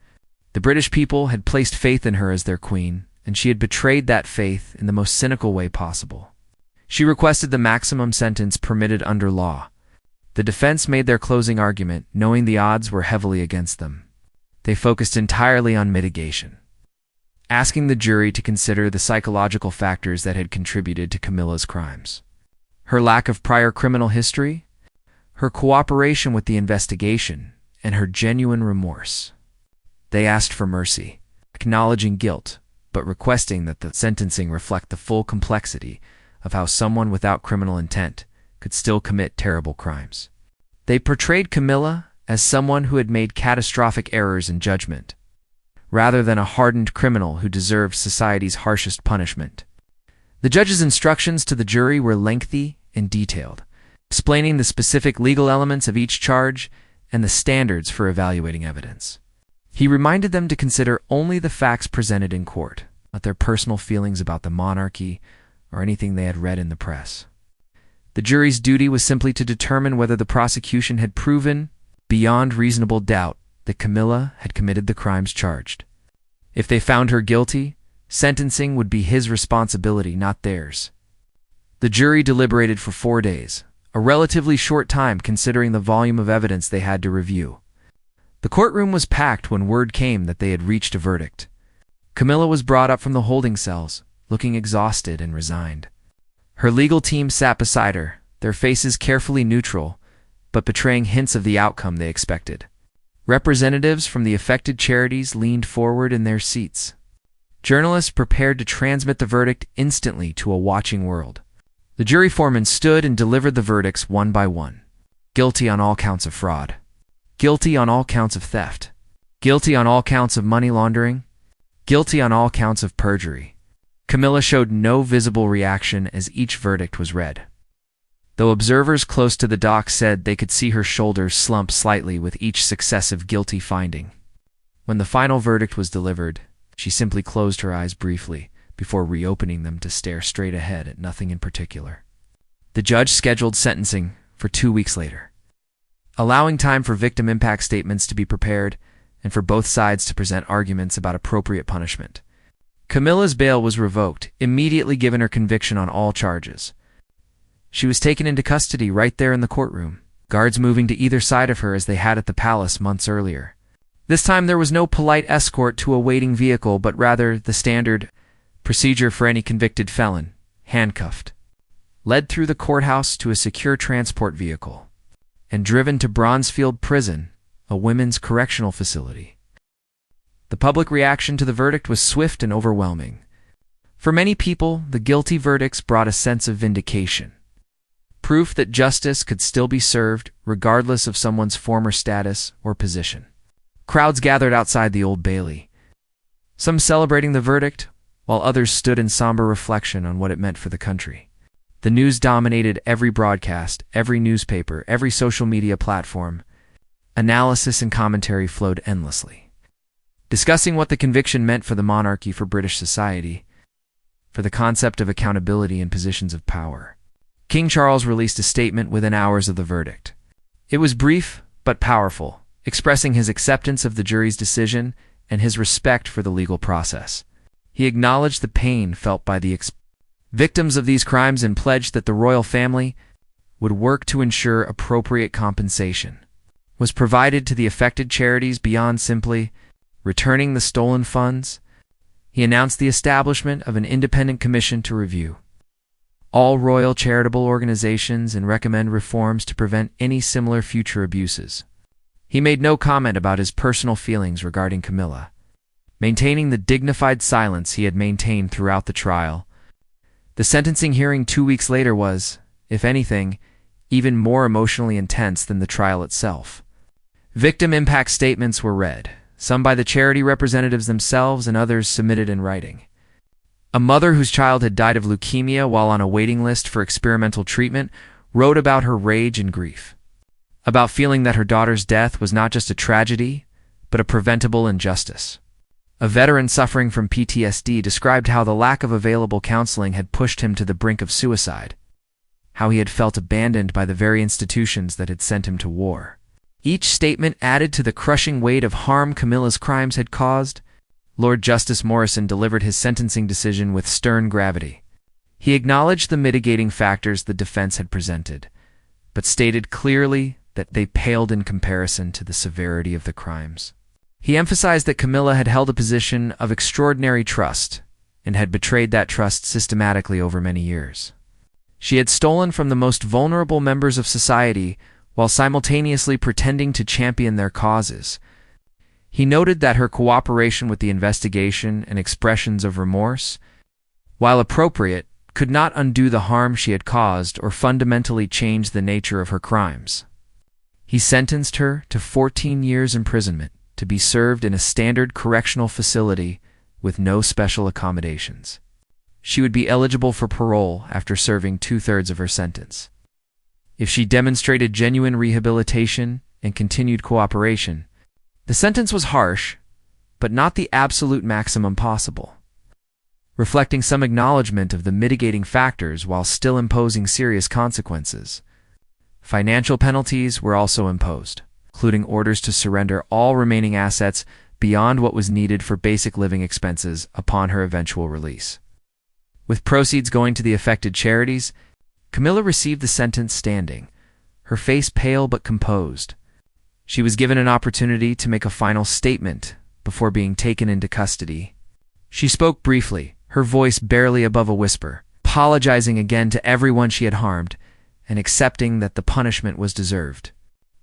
The British people had placed faith in her as their queen, and she had betrayed that faith in the most cynical way possible. She requested the maximum sentence permitted under law. The defense made their closing argument, knowing the odds were heavily against them. They focused entirely on mitigation, asking the jury to consider the psychological factors that had contributed to Camilla's crimes. Her lack of prior criminal history, her cooperation with the investigation, and her genuine remorse. They asked for mercy, acknowledging guilt, but requesting that the sentencing reflect the full complexity of how someone without criminal intent could still commit terrible crimes. They portrayed Camilla as someone who had made catastrophic errors in judgment, rather than a hardened criminal who deserved society's harshest punishment. The judge's instructions to the jury were lengthy and detailed, explaining the specific legal elements of each charge and the standards for evaluating evidence. He reminded them to consider only the facts presented in court, not their personal feelings about the monarchy or anything they had read in the press. The jury's duty was simply to determine whether the prosecution had proven, beyond reasonable doubt, that Camilla had committed the crimes charged. If they found her guilty, sentencing would be his responsibility, not theirs. The jury deliberated for 4 days, a relatively short time considering the volume of evidence they had to review. The courtroom was packed when word came that they had reached a verdict. Camilla was brought up from the holding cells, looking exhausted and resigned. Her legal team sat beside her, their faces carefully neutral, but betraying hints of the outcome they expected. Representatives from the affected charities leaned forward in their seats. Journalists prepared to transmit the verdict instantly to a watching world. The jury foreman stood and delivered the verdicts one by one. Guilty on all counts of fraud. Guilty on all counts of theft. Guilty on all counts of money laundering. Guilty on all counts of perjury. Camilla showed no visible reaction as each verdict was read, though observers close to the dock said they could see her shoulders slump slightly with each successive guilty finding. When the final verdict was delivered, she simply closed her eyes briefly before reopening them to stare straight ahead at nothing in particular. The judge scheduled sentencing for 2 weeks later, allowing time for victim impact statements to be prepared and for both sides to present arguments about appropriate punishment. Camilla's bail was revoked, immediately given her conviction on all charges. She was taken into custody right there in the courtroom, guards moving to either side of her as they had at the palace months earlier. This time there was no polite escort to a waiting vehicle, but rather the standard procedure for any convicted felon, handcuffed, led through the courthouse to a secure transport vehicle, and driven to Bronzefield Prison, a women's correctional facility. The public reaction to the verdict was swift and overwhelming. For many people, the guilty verdicts brought a sense of vindication, proof that justice could still be served regardless of someone's former status or position. Crowds gathered outside the Old Bailey, some celebrating the verdict, while others stood in somber reflection on what it meant for the country. The news dominated every broadcast, every newspaper, every social media platform. Analysis and commentary flowed endlessly, discussing what the conviction meant for the monarchy, for British society, for the concept of accountability in positions of power. King Charles released a statement within hours of the verdict. It was brief but powerful, expressing his acceptance of the jury's decision and his respect for the legal process. He acknowledged the pain felt by the victims of these crimes and pledged that the royal family would work to ensure appropriate compensation was provided to the affected charities beyond simply returning the stolen funds. He announced the establishment of an independent commission to review all royal charitable organizations and recommend reforms to prevent any similar future abuses. He made no comment about his personal feelings regarding Camilla, maintaining the dignified silence he had maintained throughout the trial. The sentencing hearing 2 weeks later was, if anything, even more emotionally intense than the trial itself. Victim impact statements were read, some by the charity representatives themselves and others submitted in writing. A mother whose child had died of leukemia while on a waiting list for experimental treatment wrote about her rage and grief, about feeling that her daughter's death was not just a tragedy, but a preventable injustice. A veteran suffering from PTSD described how the lack of available counseling had pushed him to the brink of suicide, how he had felt abandoned by the very institutions that had sent him to war. Each statement added to the crushing weight of harm Camilla's crimes had caused. Lord Justice Morrison delivered his sentencing decision with stern gravity. He acknowledged the mitigating factors the defense had presented, but stated clearly that they paled in comparison to the severity of the crimes. He emphasized that Camilla had held a position of extraordinary trust and had betrayed that trust systematically over many years. She had stolen from the most vulnerable members of society while simultaneously pretending to champion their causes. He noted that her cooperation with the investigation and expressions of remorse, while appropriate, could not undo the harm she had caused or fundamentally change the nature of her crimes. He sentenced her to 14 years imprisonment to be served in a standard correctional facility with no special accommodations. She would be eligible for parole after serving 2/3 of her sentence. If she demonstrated genuine rehabilitation and continued cooperation, the sentence was harsh, but not the absolute maximum possible, reflecting some acknowledgement of the mitigating factors while still imposing serious consequences. Financial penalties were also imposed, including orders to surrender all remaining assets beyond what was needed for basic living expenses upon her eventual release. With proceeds going to the affected charities, Camilla received the sentence standing, her face pale but composed. She was given an opportunity to make a final statement before being taken into custody. She spoke briefly, her voice barely above a whisper, apologizing again to everyone she had harmed and accepting that the punishment was deserved.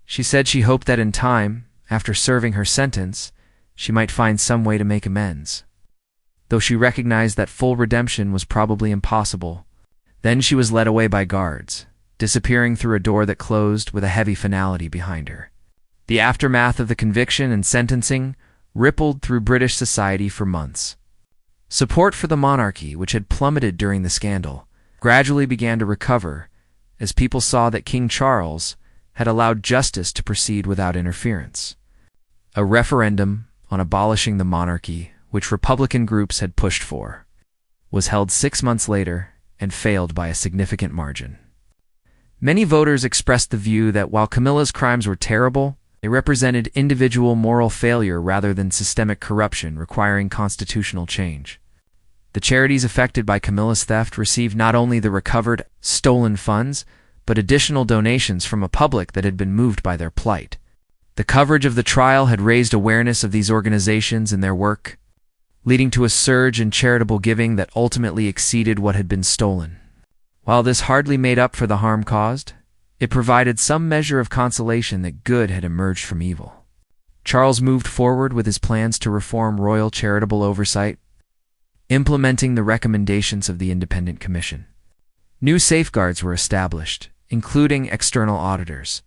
She said she hoped that in time, after serving her sentence, she might find some way to make amends, though she recognized that full redemption was probably impossible. Then she was led away by guards, disappearing through a door that closed with a heavy finality behind her. The aftermath of the conviction and sentencing rippled through British society for months. Support for the monarchy, which had plummeted during the scandal, gradually began to recover as people saw that King Charles had allowed justice to proceed without interference. A referendum on abolishing the monarchy, which Republican groups had pushed for, was held 6 months later and failed by a significant margin. Many voters expressed the view that while Camilla's crimes were terrible, they represented individual moral failure rather than systemic corruption requiring constitutional change. The charities affected by Camilla's theft received not only the recovered, stolen funds, but additional donations from a public that had been moved by their plight. The coverage of the trial had raised awareness of these organizations and their work, leading to a surge in charitable giving that ultimately exceeded what had been stolen. While this hardly made up for the harm caused, it provided some measure of consolation that good had emerged from evil. Charles moved forward with his plans to reform royal charitable oversight, implementing the recommendations of the Independent Commission. New safeguards were established, including external auditors,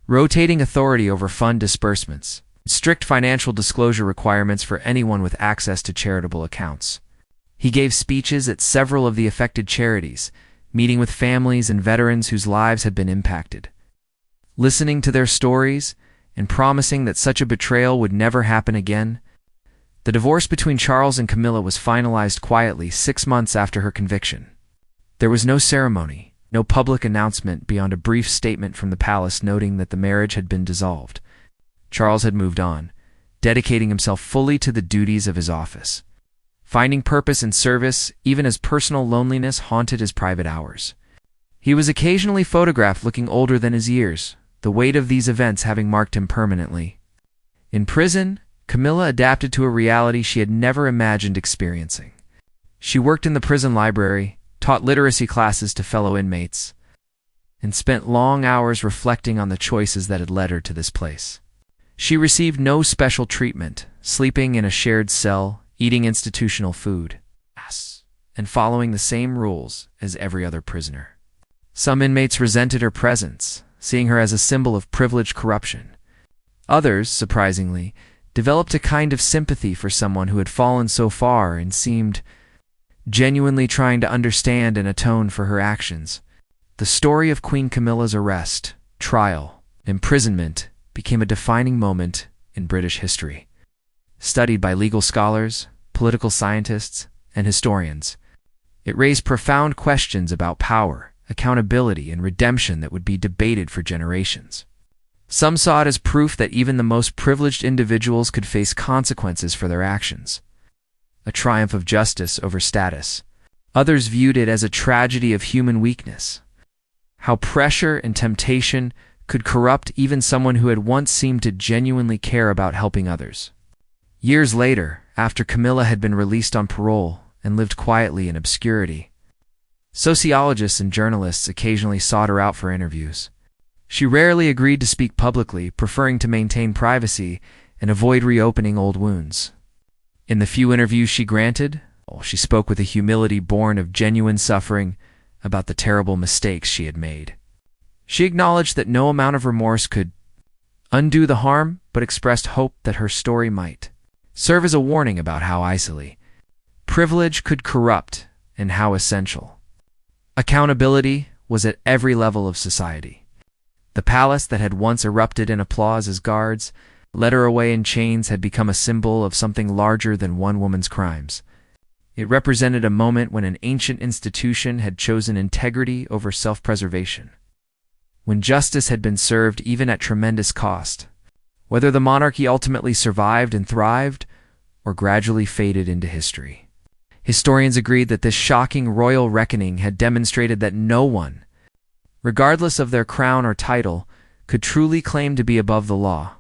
rotating authority over fund disbursements, strict financial disclosure requirements for anyone with access to charitable accounts. He gave speeches at several of the affected charities, meeting with families and veterans whose lives had been impacted, listening to their stories and promising that such a betrayal would never happen again. The divorce between Charles and Camilla was finalized quietly 6 months after her conviction. There was no ceremony, no public announcement beyond a brief statement from the palace noting that the marriage had been dissolved. Charles had moved on, dedicating himself fully to the duties of his office, finding purpose in service even as personal loneliness haunted his private hours. He was occasionally photographed looking older than his years, the weight of these events having marked him permanently. In prison, Camilla adapted to a reality she had never imagined experiencing. She worked in the prison library, taught literacy classes to fellow inmates, and spent long hours reflecting on the choices that had led her to this place. She received no special treatment, sleeping in a shared cell, eating institutional food, and following the same rules as every other prisoner. Some inmates resented her presence, seeing her as a symbol of privileged corruption. Others, surprisingly, developed a kind of sympathy for someone who had fallen so far and seemed genuinely trying to understand and atone for her actions. The story of Queen Camilla's arrest, trial, and imprisonment became a defining moment in British history. Studied by legal scholars, political scientists, and historians, it raised profound questions about power, accountability, and redemption that would be debated for generations. Some saw it as proof that even the most privileged individuals could face consequences for their actions, a triumph of justice over status. Others viewed it as a tragedy of human weakness, how pressure and temptation could corrupt even someone who had once seemed to genuinely care about helping others. Years later, after Camilla had been released on parole and lived quietly in obscurity, sociologists and journalists occasionally sought her out for interviews. She rarely agreed to speak publicly, preferring to maintain privacy and avoid reopening old wounds. In the few interviews she granted, she spoke with a humility born of genuine suffering about the terrible mistakes she had made. She acknowledged that no amount of remorse could undo the harm, but expressed hope that her story might serve as a warning about how easily privilege could corrupt and how essential accountability was at every level of society. The palace that had once erupted in applause as guards led her away in chains had become a symbol of something larger than one woman's crimes. It represented a moment when an ancient institution had chosen integrity over self-preservation, when justice had been served even at tremendous cost. Whether the monarchy ultimately survived and thrived or gradually faded into history, historians agreed that this shocking royal reckoning had demonstrated that no one, regardless of their crown or title, could truly claim to be above the law.